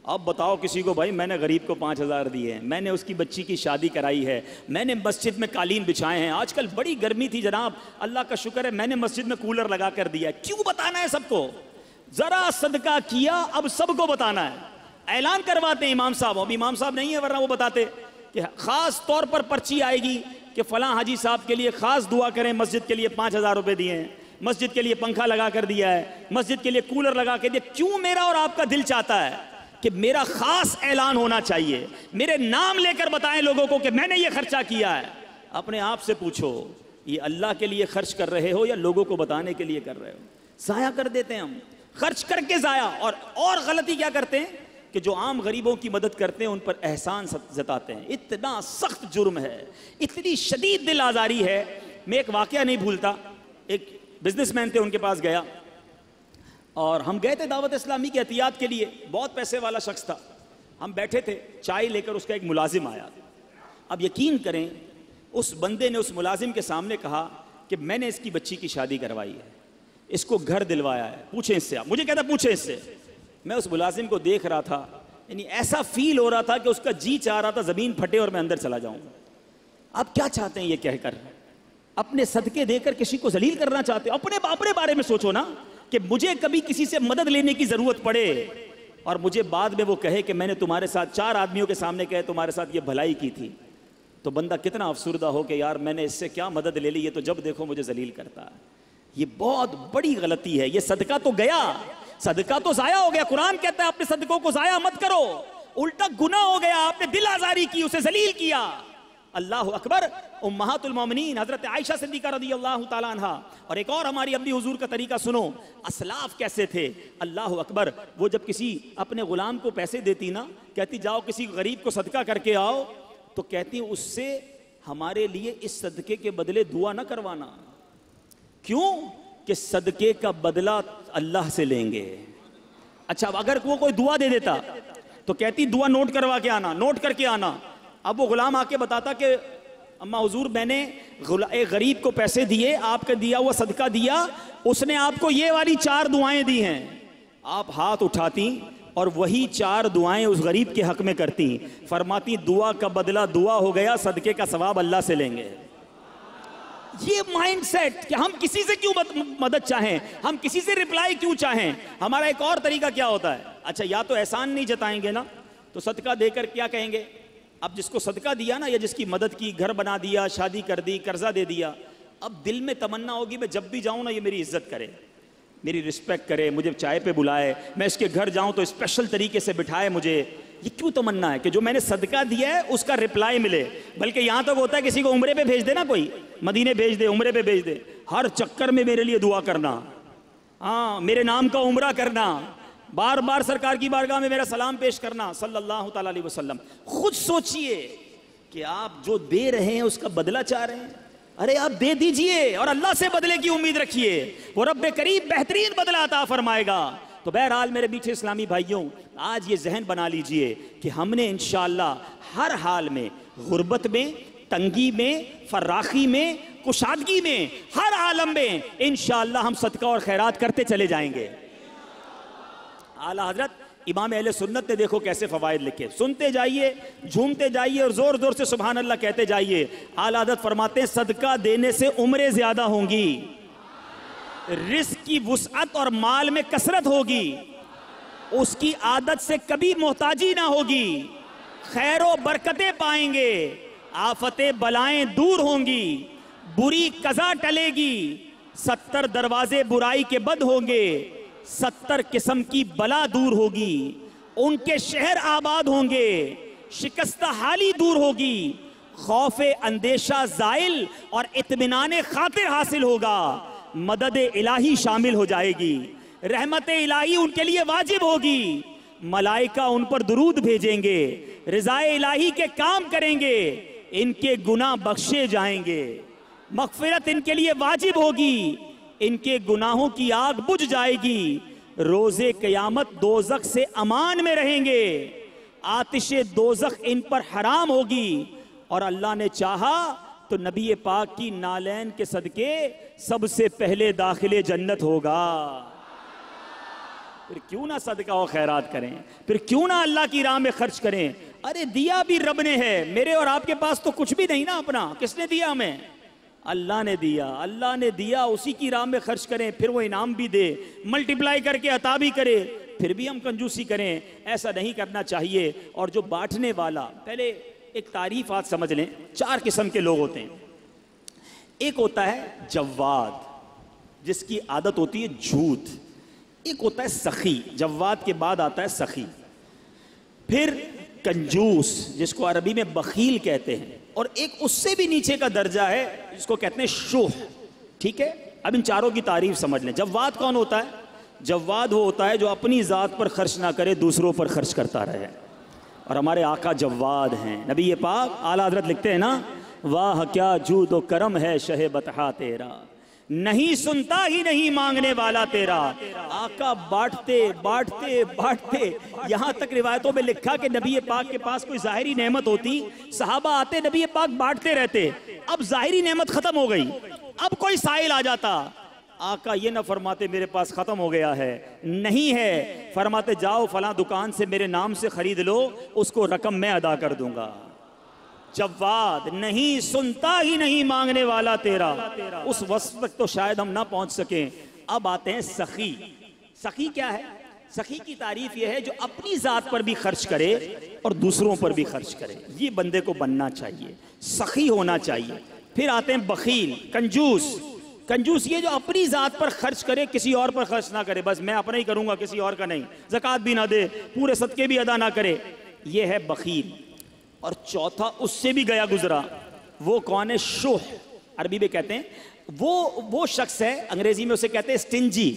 اب بتاؤ کسی کو بھائی میں نے غریب کو 5,000 دیے ہیں، میں نے اس کی بچی کی شادی کرائی ہے، میں نے مسجد میں قالین بچھائے ہیں. آج کل بڑی گرمی تھی جناب، اللہ کا شکر ہے میں نے مسجد میں کولر لگا کر دیا. کیوں بتانا ہے سب کو؟ ذرا صدقہ کیا اب سب کو بتانا ہے. اعلان کرواتے ہیں امام صاحب، اب امام صاحب نہیں ہے ورنہ وہ بتاتے کہ خاص طور پر پرچی آئے گی کہ فلاں حاجی صاحب کے لیے خاص دعا کریں، مسجد کے لیے 5,000 روپے دیے ہیں، مسجد کے لیے پنکھا لگا کر دیا ہے، مسجد کے لیے کولر لگا کے دیا. کیوں؟ میرا اور آپ کا دل چاہتا ہے کہ میرا خاص اعلان ہونا چاہیے، میرے نام لے کر بتائیں لوگوں کو کہ میں نے یہ خرچہ کیا ہے. اپنے آپ سے پوچھو یہ اللہ کے لیے خرچ کر رہے ہو یا لوگوں کو بتانے کے لیے کر رہے ہو؟ ضائع کر دیتے ہیں ہم، خرچ کر کے ضائع. اور غلطی کیا کرتے ہیں کہ جو عام غریبوں کی مدد کرتے ہیں ان پر احسان جتاتے ہیں. اتنا سخت جرم ہے، اتنی شدید دل آزاری ہے. میں ایک واقعہ نہیں بھولتا. ایک بزنس مین تھے، ان کے پاس گیا اور ہم گئے تھے دعوت اسلامی کی احتیاط کے لیے. بہت پیسے والا شخص تھا. ہم بیٹھے تھے، چائے لے کر اس کا ایک ملازم آیا. اب یقین کریں اس بندے نے اس ملازم کے سامنے کہا کہ میں نے اس کی بچی کی شادی کروائی ہے، اس کو گھر دلوایا ہے، پوچھیں اس سے. آپ مجھے کہتا پوچھیں اس سے. میں اس ملازم کو دیکھ رہا تھا، یعنی ایسا فیل ہو رہا تھا کہ اس کا جی چاہ رہا تھا زمین پھٹے اور میں اندر چلا جاؤں. آپ کیا چاہتے ہیں یہ کہہ کر؟ اپنے صدقے دے کر کسی کو ذلیل کرنا چاہتے ہو؟ اپنے بارے میں سوچو نا کہ مجھے کبھی کسی سے مدد لینے کی ضرورت پڑے اور مجھے بعد میں وہ کہے کہ میں نے تمہارے ساتھ 4 آدمیوں کے سامنے کہے تمہارے ساتھ یہ بھلائی کی تھی. تو بندہ کتنا افسردہ ہو کہ یار میں نے اس سے کیا مدد لے لی, یہ تو جب دیکھو مجھے ذلیل کرتا ہے. یہ بہت بڑی غلطی ہے. یہ صدقہ تو گیا, صدقہ تو ضائع ہو گیا. قرآن کہتا ہے اپنے صدقوں کو ضائع مت کرو, الٹا گناہ ہو گیا, آپ نے دل آزاری کی, اسے ذلیل کیا. اللہ اکبر. امہات المومنین حضرت عائشہ صدیقہ رضی اللہ تعالیٰ عنہ, اور ایک اور ہماری امی حضور کا طریقہ سنو, اسلاف کیسے تھے. اللہ اکبر. وہ جب کسی اپنے غلام کو پیسے دیتی نا, کہتی جاؤ کسی غریب کو صدقہ کر کے آؤ, تو کہتی اس سے ہمارے لیے اس صدقے کے بدلے دعا نہ کروانا. کیوں؟ کہ صدقے کا بدلہ اللہ سے لیں گے. اچھا اگر وہ کوئی دعا دے دیتا تو کہتی دعا نوٹ کروا کے آنا, نوٹ کر کے آنا. اب وہ غلام آ کے بتاتا کہ اما حضور میں نے ایک غریب کو پیسے دیے, آپ کا دیا ہوا صدقہ دیا, اس نے آپ کو یہ والی 4 دعائیں دی ہیں. آپ ہاتھ اٹھاتی اور وہی 4 دعائیں اس غریب کے حق میں کرتی, فرماتی دعا کا بدلہ دعا ہو گیا, صدقے کا ثواب اللہ سے لیں گے. یہ مائنڈ سیٹ کہ ہم کسی سے کیوں مدد چاہیں, ہم کسی سے رپلائی کیوں چاہیں. ہمارا ایک اور طریقہ کیا ہوتا ہے, اچھا یا تو احسان نہیں جتائیں گے نا, تو صدقہ دے کر کیا کہیں گے. اب جس کو صدقہ دیا نا, یا جس کی مدد کی, گھر بنا دیا, شادی کر دی, قرضہ دے دیا, اب دل میں تمنا ہوگی میں جب بھی جاؤں نا یہ میری عزت کرے, میری رسپیکٹ کرے, مجھے چائے پہ بلائے, میں اس کے گھر جاؤں تو اسپیشل طریقے سے بٹھائے مجھے. یہ کیوں تمنا ہے کہ جو میں نے صدقہ دیا ہے اس کا رپلائی ملے. بلکہ یہاں تک ہوتا ہے کسی کو عمرے پہ بھیج دے نا, کوئی مدینے بھیج دے, عمرے پہ بھیج دے, ہر چکر میں میرے لیے دعا کرنا, ہاں میرے نام کا عمرہ کرنا, بار بار سرکار کی بارگاہ میں میرا سلام پیش کرنا صلی اللہ تعالی علیہ وسلم. خود سوچئے کہ آپ جو دے رہے ہیں اس کا بدلہ چاہ رہے ہیں. ارے آپ دے دیجئے اور اللہ سے بدلے کی امید رکھیے, وہ رب کریم بہترین بدلہ عطا فرمائے گا. تو بہرحال میرے میٹھے اسلامی بھائیوں, آج یہ ذہن بنا لیجئے کہ ہم نے انشاءاللہ ہر حال میں, غربت میں, تنگی میں, فراخی میں, کشادگی میں, ہر عالم میں انشاءاللہ ہم صدقہ اور خیرات کرتے چلے جائیں گے. اعلیٰ حضرت امام اہل سنت نے دیکھو کیسے فوائد لکھے, سنتے جائیے, جھومتے جائیے اور زور زور سے سبحان اللہ کہتے جائیے. اعلیٰ حضرت فرماتے ہیں صدقہ دینے سے عمریں زیادہ ہوں گی, رزق کی وسعت اور مال میں کثرت ہوگی, اس کی عادت سے کبھی محتاجی نہ ہوگی, خیر و برکتیں پائیں گے, آفتیں بلائیں دور ہوں گی, بری قضا ٹلے گی, 70 دروازے برائی کے بند ہوں گے, 70 قسم کی بلا دور ہوگی, ان کے شہر آباد ہوں گے, شکستہ حالی دور ہوگی, خوف اندیشہ زائل اور اطمینان خاطر حاصل ہوگا, مدد الہی شامل ہو جائے گی, رحمت الہی ان کے لیے واجب ہوگی, ملائکہ ان پر درود بھیجیں گے, رضا الہی کے کام کریں گے, ان کے گناہ بخشے جائیں گے, مغفرت ان کے لیے واجب ہوگی, ان کے گناہوں کی آگ بجھ جائے گی, روز قیامت دوزخ سے امان میں رہیں گے, آتش دوزخ ان پر حرام ہوگی, اور اللہ نے چاہا تو نبی پاک کی نالین کے صدقے سب سے پہلے داخل جنت ہوگا. پھر کیوں نہ صدقہ و خیرات کریں, پھر کیوں نہ اللہ کی راہ میں خرچ کریں. ارے دیا بھی رب نے ہے, میرے اور آپ کے پاس تو کچھ بھی نہیں نا اپنا, کس نے دیا ہمیں؟ اللہ نے دیا, اللہ نے دیا, اسی کی راہ میں خرچ کریں, پھر وہ انعام بھی دے, ملٹیپلائی کر کے عطا بھی کرے, پھر بھی ہم کنجوسی کریں. ایسا نہیں کرنا چاہیے. اور جو بانٹنے والا, پہلے ایک تعریف آج سمجھ لیں, 4 قسم کے لوگ ہوتے ہیں. ایک ہوتا ہے جواد, جس کی عادت ہوتی ہے جھوٹ. ایک ہوتا ہے سخی, جواد کے بعد آتا ہے سخی. پھر کنجوس, جس کو عربی میں بخیل کہتے ہیں. اور ایک اس سے بھی نیچے کا درجہ ہے جس کو کہتے ہیں شوہ. ٹھیک ہے, اب ان 4 کی تعریف سمجھ لیں. جواد کون ہوتا ہے؟ جواد وہ ہوتا ہے جو اپنی ذات پر خرچ نہ کرے, دوسروں پر خرچ کرتا رہے. اور ہمارے آقا جواد ہیں. نبی پاک اعلیٰ حضرت لکھتے ہیں نا, واہ کیا جود و کرم ہے شہ بطحا تیرا, نہیں سنتا ہی نہیں مانگنے والا تیرا. آقا بانٹتے بانٹتے بانٹتے, یہاں تک روایتوں میں لکھا کہ نبی پاک کے پاس کوئی ظاہری نعمت ہوتی, صحابہ آتے, نبی پاک بانٹتے رہتے. اب ظاہری نعمت ختم ہو گئی, اب کوئی سائل آ جاتا, آقا یہ نہ فرماتے میرے پاس ختم ہو گیا ہے, نہیں ہے, فرماتے جاؤ فلاں دکان سے میرے نام سے خرید لو, اس کو رقم میں ادا کر دوں گا. جواد, نہیں سنتا ہی نہیں مانگنے والا تیرا. اس وصف تک تو شاید ہم نہ پہنچ سکیں. اب آتے ہیں سخی. سخی کیا ہے؟ سخی کی تعریف یہ ہے جو اپنی ذات پر بھی خرچ کرے اور دوسروں پر بھی خرچ کرے. یہ بندے کو بننا چاہیے, سخی ہونا چاہیے. پھر آتے ہیں بخیل, کنجوس. کنجوس یہ جو اپنی ذات پر خرچ کرے, کسی اور پر خرچ نہ کرے, بس میں اپنا ہی کروں گا, کسی اور کا نہیں. زکوٰۃ بھی نہ دے, پورے صدقے بھی ادا نہ کرے, یہ ہے بخیل. اور چوتھا اس سے بھی گیا گزرا, وہ کون ہے؟ شح, عربی میں کہتے ہیں. وہ شخص ہے, انگریزی میں اسے کہتے ہیں سٹنجی.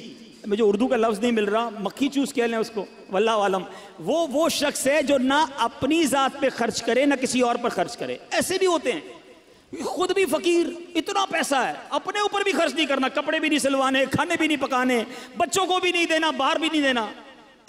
مجھے اردو کا لفظ نہیں مل رہا, مکھی چوس کہہ لیں اس کو, واللہ عالم. وہ شخص ہے جو نہ اپنی ذات پہ خرچ کرے نہ کسی اور پر خرچ کرے. ایسے بھی ہوتے ہیں, خود بھی فقیر, اتنا پیسہ ہے, اپنے اوپر بھی خرچ نہیں کرنا, کپڑے بھی نہیں سلوانے, کھانے بھی نہیں پکانے, بچوں کو بھی نہیں دینا, باہر بھی نہیں دینا.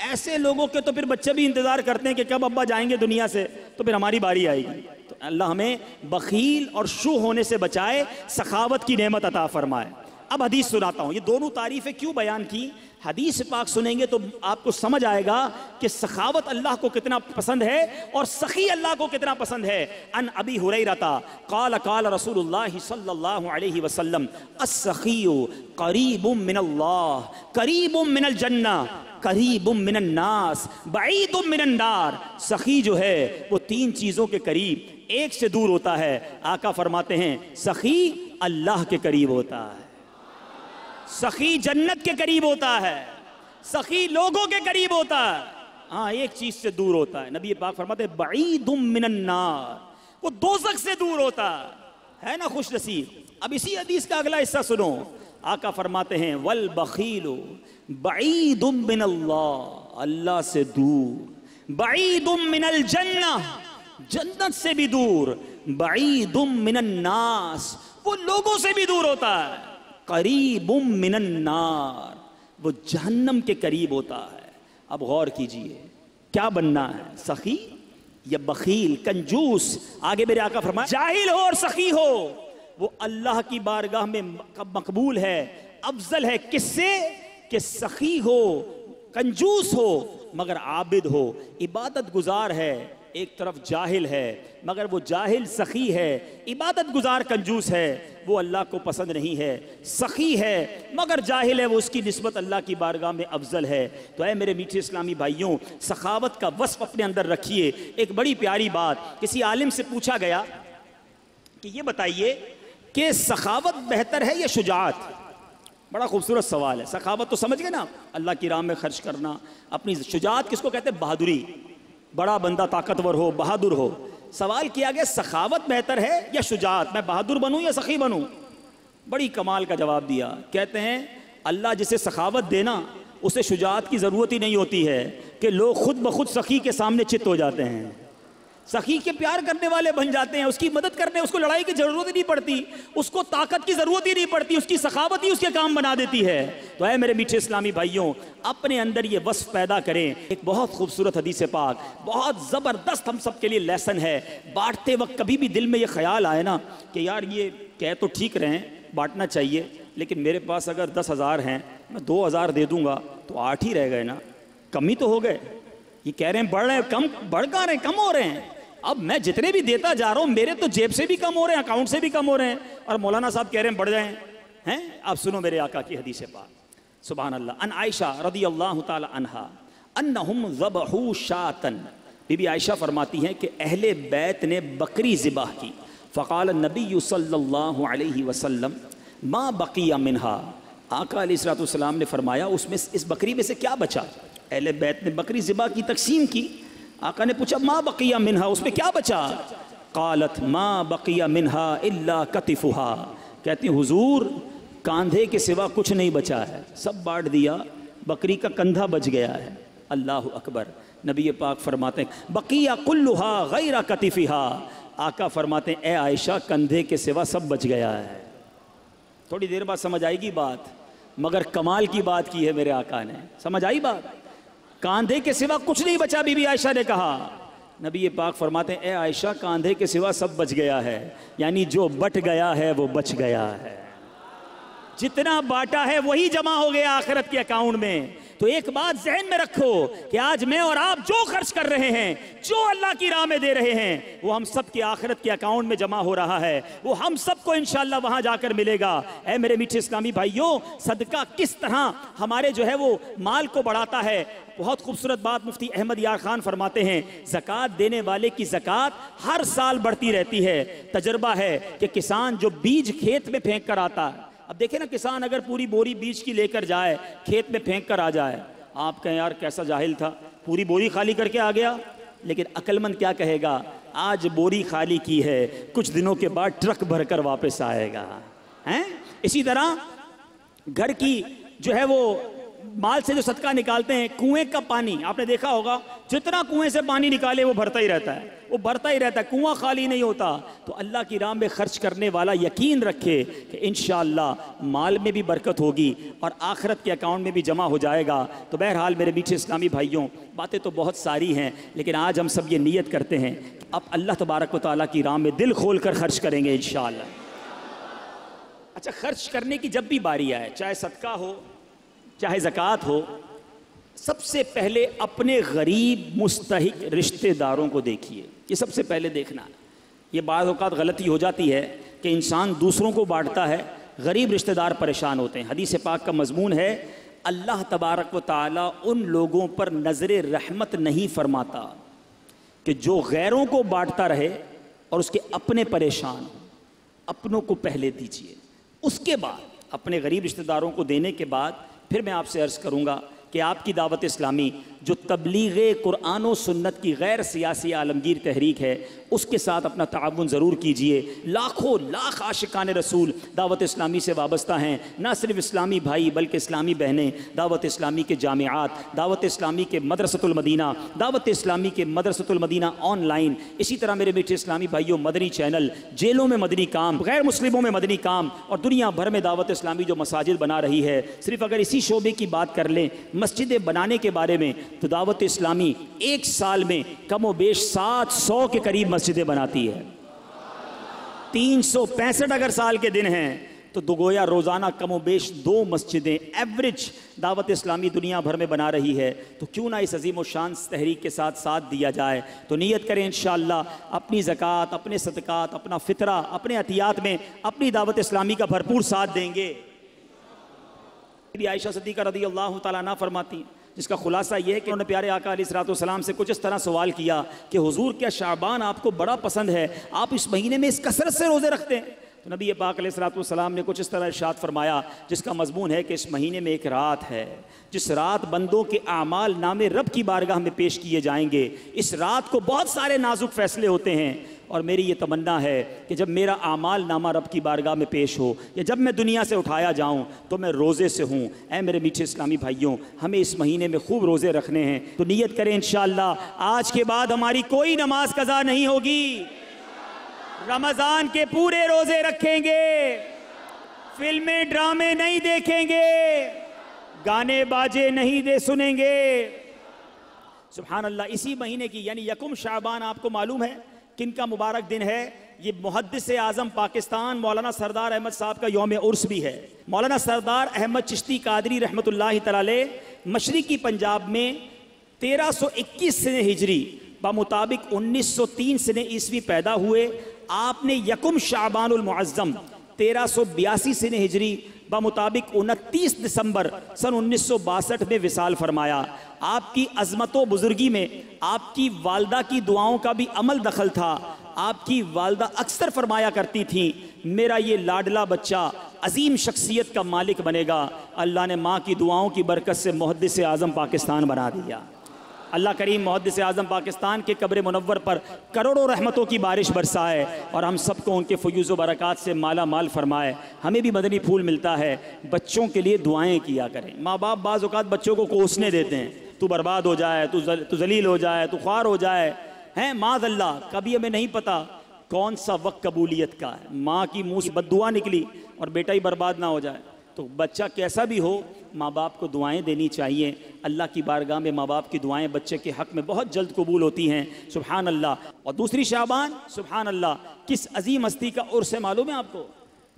ایسے لوگوں کے تو پھر بچے بھی انتظار کرتے ہیں کہ کب ابا جائیں گے دنیا سے, تو پھر ہماری باری آئے گی. تو اللہ ہمیں بخیل اور شو ہونے سے بچائے, سخاوت کی نعمت عطا فرمائے. اب حدیث سناتا ہوں. یہ دونوں تعریفیں کیوں بیان کی؟ حدیث پاک سنیں گے تو آپ کو سمجھ آئے گا کہ سخاوت اللہ کو کتنا پسند ہے اور سخی اللہ کو کتنا پسند ہے. ان ابی ہریرہ قال قال رسول اللہ صلی اللہ علیہ وسلم السخی قریب من اللہ قریب من الجنہ قریب من الناس بعید من النار. سخی جو ہے وہ 3 چیزوں کے قریب, ایک سے دور ہوتا ہے. آقا فرماتے ہیں سخی اللہ کے قریب ہوتا ہے, سخی جنت کے قریب ہوتا ہے, سخی لوگوں کے قریب ہوتا ہے. ہاں, ایک چیز سے دور ہوتا ہے. نبی پاک فرماتے ہیں بعید من النار, وہ دوزخ سے دور ہوتا ہے نا, خوش نصیب. اب اسی حدیث کا اگلا حصہ سنو. آقا فرماتے ہیں والبخیل بعید من اللہ, اللہ سے دور, بعید من الجنہ, جنت سے بھی دور, بعید من الناس, وہ لوگوں سے بھی دور ہوتا ہے, قریب من النار, وہ جہنم کے قریب ہوتا ہے. اب غور کیجئے, کیا بننا ہے, سخی یا بخیل, کنجوس؟ آگے میرے آقا فرمائے جاہل ہو اور سخی ہو, وہ اللہ کی بارگاہ میں مقبول ہے, افضل ہے. کس سے؟ کہ سخی ہو, کنجوس ہو مگر عابد ہو, عبادت گزار ہے, ایک طرف جاہل ہے مگر وہ جاہل سخی ہے, عبادت گزار کنجوس ہے, وہ اللہ کو پسند نہیں ہے. سخی ہے مگر جاہل ہے, وہ اس کی نسبت اللہ کی بارگاہ میں افضل ہے. تو اے میرے میٹھے اسلامی بھائیوں, سخاوت کا وصف اپنے اندر رکھیے. ایک بڑی پیاری بات, کسی عالم سے پوچھا گیا کہ یہ بتائیے کہ سخاوت بہتر ہے یا شجاعت؟ بڑا خوبصورت سوال ہے. سخاوت تو سمجھ گئے نا, اللہ کی راہ میں خرچ کرنا اپنی. شجاعت کس کو کہتے ہیں؟ بہادری, بڑا بندہ طاقتور ہو, بہادر ہو. سوال کیا گیا سخاوت بہتر ہے یا شجاعت, میں بہادر بنوں یا سخی بنوں؟ بڑی کمال کا جواب دیا. کہتے ہیں اللہ جسے سخاوت دینا اسے شجاعت کی ضرورت ہی نہیں ہوتی ہے کہ لوگ خود بخود سخی کے سامنے چت ہو جاتے ہیں, سخی کے پیار کرنے والے بن جاتے ہیں, اس کی مدد کرنے, اس کو لڑائی کی ضرورت ہی نہیں پڑتی, اس کو طاقت کی ضرورت ہی نہیں پڑتی, اس کی سخاوت ہی اس کے کام بنا دیتی ہے. تو اے میرے میٹھے اسلامی بھائیوں, اپنے اندر یہ وصف پیدا کریں. ایک بہت خوبصورت حدیث پاک, بہت زبردست ہم سب کے لیے لیسن ہے. بانٹتے وقت کبھی بھی دل میں یہ خیال آئے نا کہ یار یہ کہہ تو ٹھیک رہے ہیں, بانٹنا چاہیے, لیکن میرے پاس اگر 10,000 ہیں, میں 2,000 دے دوں گا تو 8 ہی رہ گئے نا, کم ہی تو ہو گئے. یہ کہہ رہے ہیں بڑھ رہے ہیں, کم بڑھ کہاں رہے ہیں, کم ہو رہے ہیں. اب میں جتنے بھی دیتا جا رہا ہوں میرے تو جیب سے بھی کم ہو رہے ہیں, اکاؤنٹ سے بھی کم ہو رہے ہیں, اور مولانا صاحب کہہ رہے ہیں بڑھ جائیں ہیں. آپ سنو میرے آقا کی حدیث پاک, سبحان اللہ. ان عائشہ رضی اللہ تعالی عنہا انہم ذبحوا شاۃ, بی بی عائشہ فرماتی ہیں کہ اہل بیت نے بکری ذبح کی. فقال النبی صلی اللہ علیہ وسلم ما بقی منہا, آقا علیہ السلام نے فرمایا اس بکری میں سے کیا بچا. اہل بیت نے بکری ذبح کی, تقسیم کی. آقا نے پوچھا ما بقی منہا, اس میں کیا بچا؟ قالت ما بقی منہا الا کتفہا, کہتی ہیں حضور کاندھے کے سوا کچھ نہیں بچا ہے, سب بانٹ دیا, بکری کا کندھا بچ گیا ہے. اللہ اکبر. نبی پاک فرماتے ہیں بقی کلھا غیر کتفہا, آقا فرماتے ہیں اے عائشہ کندھے کے سوا سب بچ گیا ہے. تھوڑی دیر بعد سمجھ آئے گی بات, مگر کمال کی بات کی ہے میرے آقا نے. سمجھ آئی بات؟ کاندھے کے سوا کچھ نہیں بچا. بی بی عائشہ نے کہا, نبی پاک فرماتے ہیں اے عائشہ کاندھے کے سوا سب بچ گیا ہے, یعنی جو بٹ گیا ہے وہ بچ گیا ہے, جتنا باٹا ہے وہی جمع ہو گیا آخرت کے اکاؤنٹ میں. تو ایک بات ذہن میں رکھو کہ آج میں اور آپ جو خرچ کر رہے ہیں, جو اللہ کی راہ میں دے رہے ہیں, وہ ہم سب کے آخرت کے اکاؤنٹ میں جمع ہو رہا ہے, وہ ہم سب کو انشاءاللہ وہاں جا کر ملے گا. اے میرے میٹھے اسلامی بھائیوں, صدقہ کس طرح ہمارے جو ہے وہ مال کو بڑھاتا ہے. بہت خوبصورت بات مفتی احمد یار خان فرماتے ہیں، زکوٰۃ دینے والے کی زکوٰۃ ہر سال بڑھتی رہتی ہے۔ تجربہ ہے کہ کسان جو بیج کھیت میں پھینک کر آتا ہے، اب دیکھیں نا، کسان اگر پوری بوری بیج کی لے کر جائے، کھیت میں پھینک کر آ جائے، آپ کہیں یار کیسا جاہل تھا، پوری بوری خالی کر کے آ گیا۔ لیکن عقل مند کیا کہے گا، آج بوری خالی کی ہے، کچھ دنوں کے بعد ٹرک بھر کر واپس آئے گا۔ اسی طرح گھر کی جو ہے وہ مال سے جو صدقہ نکالتے ہیں، کنویں کا پانی آپ نے دیکھا ہوگا، جتنا کنویں سے پانی نکالے وہ بھرتا ہی رہتا ہے، وہ بھرتا ہی رہتا ہے، کنواں خالی نہیں ہوتا۔ تو اللہ کی راہ میں خرچ کرنے والا یقین رکھے کہ انشاءاللہ مال میں بھی برکت ہوگی اور آخرت کے اکاؤنٹ میں بھی جمع ہو جائے گا۔ تو بہرحال میرے میٹھے اسلامی بھائیوں، باتیں تو بہت ساری ہیں، لیکن آج ہم سب یہ نیت کرتے ہیں کہ اب اللہ تبارک و تعالیٰ کی راہ میں دل کھول کر خرچ کریں گے انشاءاللہ۔ اچھا، خرچ کرنے کی جب بھی باری آئے، چاہے صدقہ ہو چاہے زکوٰۃ ہو، سب سے پہلے اپنے غریب مستحق رشتہ داروں کو دیکھیے، یہ سب سے پہلے دیکھنا ہے۔ یہ بعض اوقات غلطی ہو جاتی ہے کہ انسان دوسروں کو بانٹتا ہے، غریب رشتہ دار پریشان ہوتے ہیں۔ حدیث پاک کا مضمون ہے، اللہ تبارک و تعالیٰ ان لوگوں پر نظر رحمت نہیں فرماتا کہ جو غیروں کو بانٹتا رہے اور اس کے اپنے پریشان ہوں۔ اپنوں کو پہلے دیجئے، اس کے بعد اپنے غریب رشتہ داروں کو دینے کے بعد پھر میں آپ سے عرض کروں گا کہ آپ کی دعوت اسلامی جو تبلیغ قرآن و سنت کی غیر سیاسی عالمگیر تحریک ہے، اس کے ساتھ اپنا تعاون ضرور کیجئے۔ لاکھوں لاکھ عاشقان رسول دعوت اسلامی سے وابستہ ہیں، نہ صرف اسلامی بھائی بلکہ اسلامی بہنیں، دعوت اسلامی کے جامعات، دعوت اسلامی کے مدرسۃ المدینہ، دعوت اسلامی کے مدرسۃ المدینہ آن لائن، اسی طرح میرے میٹھے اسلامی بھائیوں مدنی چینل، جیلوں میں مدنی کام، غیر مسلموں میں مدنی کام، اور دنیا بھر میں دعوت اسلامی جو مساجد بنا رہی ہے۔ صرف اگر اسی شعبے کی بات کر لیں، مسجدیں بنانے کے بارے میں، تو دعوت اسلامی ایک سال میں کم و بیش 700 کے قریب مسجدیں بناتی ہے۔ 365 اگر سال کے دن ہیں تو گویا روزانہ کم و بیش 2 مسجدیں ایوریج دعوت اسلامی دنیا بھر میں بنا رہی ہے۔ تو کیوں نہ اس عظیم و شان تحریک کے ساتھ دیا جائے۔ تو نیت کریں انشاءاللہ اپنی زکوٰۃ، اپنے صدقات، اپنا فطرہ، اپنے عطیات میں اپنی دعوت اسلامی کا بھرپور ساتھ دیں گے۔ عائشہ صدیقہ رضی اللہ تعالیٰ عنہ فرماتی ہیں، جس کا خلاصہ یہ ہے کہ انہوں نے پیارے آقا علیہ الصلوۃ والسلام سے کچھ اس طرح سوال کیا کہ حضور کیا شعبان آپ کو بڑا پسند ہے، آپ اس مہینے میں اس کثرت سے روزے رکھتے ہیں؟ تو نبی پاک علیہ الصلوۃ والسلام نے کچھ اس طرح ارشاد فرمایا جس کا مضمون ہے کہ اس مہینے میں ایک رات ہے جس رات بندوں کے اعمال نامے رب کی بارگاہ میں پیش کیے جائیں گے۔ اس رات کو بہت سارے نازک فیصلے ہوتے ہیں، اور میری یہ تمنا ہے کہ جب میرا اعمال نامہ رب کی بارگاہ میں پیش ہو یا جب میں دنیا سے اٹھایا جاؤں تو میں روزے سے ہوں۔ اے میرے میٹھے اسلامی بھائیوں، ہمیں اس مہینے میں خوب روزے رکھنے ہیں، تو نیت کریں انشاءاللہ آج کے بعد ہماری کوئی نماز قضا نہیں ہوگی۔ رمضان کے پورے روزے رکھیں گے، فلمیں ڈرامے نہیں دیکھیں گے، گانے باجے نہیں سنیں گے۔ سبحان اللہ۔ اسی مہینے کی یعنی یکم شعبان آپ کو معلوم ہے کن کا مبارک دن ہے؟ یہ محدث اعظم پاکستان مولانا سردار احمد صاحب کا یوم عرس بھی ہے۔ مولانا سردار احمد چشتی قادری رحمۃ اللہ تعالی علیہ مشرقی پنجاب میں 1321 سنہ ہجری بمطابق 1903 سنہ عیسوی پیدا ہوئے۔ آپ نے یکم شعبان المعظم 1382 سنہ ہجری بمطابق 29 دسمبر سن 1962 میں وصال فرمایا۔ آپ کی عظمت و بزرگی میں آپ کی والدہ کی دعاؤں کا بھی عمل دخل تھا۔ آپ کی والدہ اکثر فرمایا کرتی تھیں، میرا یہ لاڈلا بچہ عظیم شخصیت کا مالک بنے گا۔ اللہ نے ماں کی دعاؤں کی برکت سے محدث اعظم پاکستان بنا دیا۔ اللہ کریم محدث اعظم پاکستان کے قبر منور پر کروڑوں رحمتوں کی بارش برسائے اور ہم سب کو ان کے فیوز و برکات سے مالا مال فرمائے۔ ہمیں بھی مدنی پھول ملتا ہے، بچوں کے لیے دعائیں کیا کریں۔ ماں باپ بعض اوقات بچوں کو کوسنے دیتے ہیں، تو برباد ہو جائے، تو ذلیل ہو جائے، تو خوار ہو جائے، ہیں معاذ اللہ۔ کبھی ہمیں نہیں پتا کون سا وقت قبولیت کا ہے، ماں کی منہ سے بد دعا نکلی اور بیٹا ہی برباد نہ ہو جائے۔ تو بچہ کیسا بھی ہو، ماں باپ کو دعائیں دینی چاہیے۔ اللہ کی بارگاہ میں ماں باپ کی دعائیں بچے کے حق میں بہت جلد قبول ہوتی ہیں۔ سبحان اللہ۔ اور دوسری شعبان، سبحان اللہ، کس عظیم ہستی کا عرس ہے معلوم ہے آپ کو،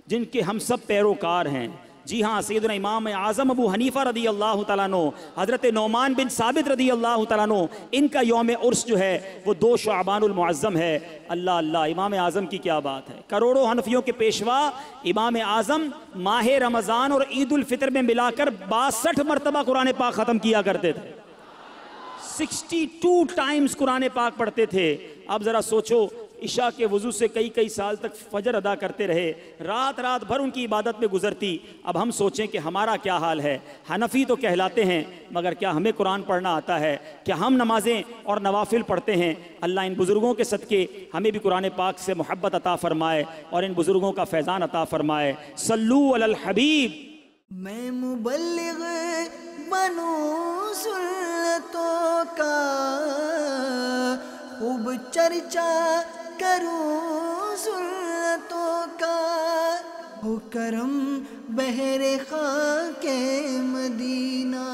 جن کے ہم سب پیروکار ہیں؟ جی ہاں، سیدنا امام اعظم ابو حنیفہ رضی اللہ تعالیٰ عنہ، حضرت نعمان بن ثابت رضی اللہ تعالیٰ عنہ، ان کا یوم عرس جو ہے وہ 2 شعبان المعظم ہے۔ اللہ اللہ، امام اعظم کی کیا بات ہے۔ کروڑوں حنفیوں کے پیشوا امام اعظم ماہ رمضان اور عید الفطر میں ملا کر 62 مرتبہ قرآن پاک ختم کیا کرتے تھے۔ 62 ٹائمز قرآن پاک پڑھتے تھے. اب ذرا سوچو عشاء کے وضو سے کئی سال تک فجر ادا کرتے رہے, رات بھر ان کی عبادت میں گزرتی. اب ہم سوچیں کہ ہمارا کیا حال ہے. حنفی تو کہلاتے ہیں مگر کیا ہمیں قرآن پڑھنا آتا ہے؟ کیا ہم نمازیں اور نوافل پڑھتے ہیں؟ اللہ ان بزرگوں کے صدقے ہمیں بھی قرآن پاک سے محبت عطا فرمائے اور ان بزرگوں کا فیضان عطا فرمائے. صلو علی الحبیب. میں مبلغ بنوں سنتوں کا, خوب چرچا کروں سنتوں کا, ہو کرم بہر خاک مدینہ.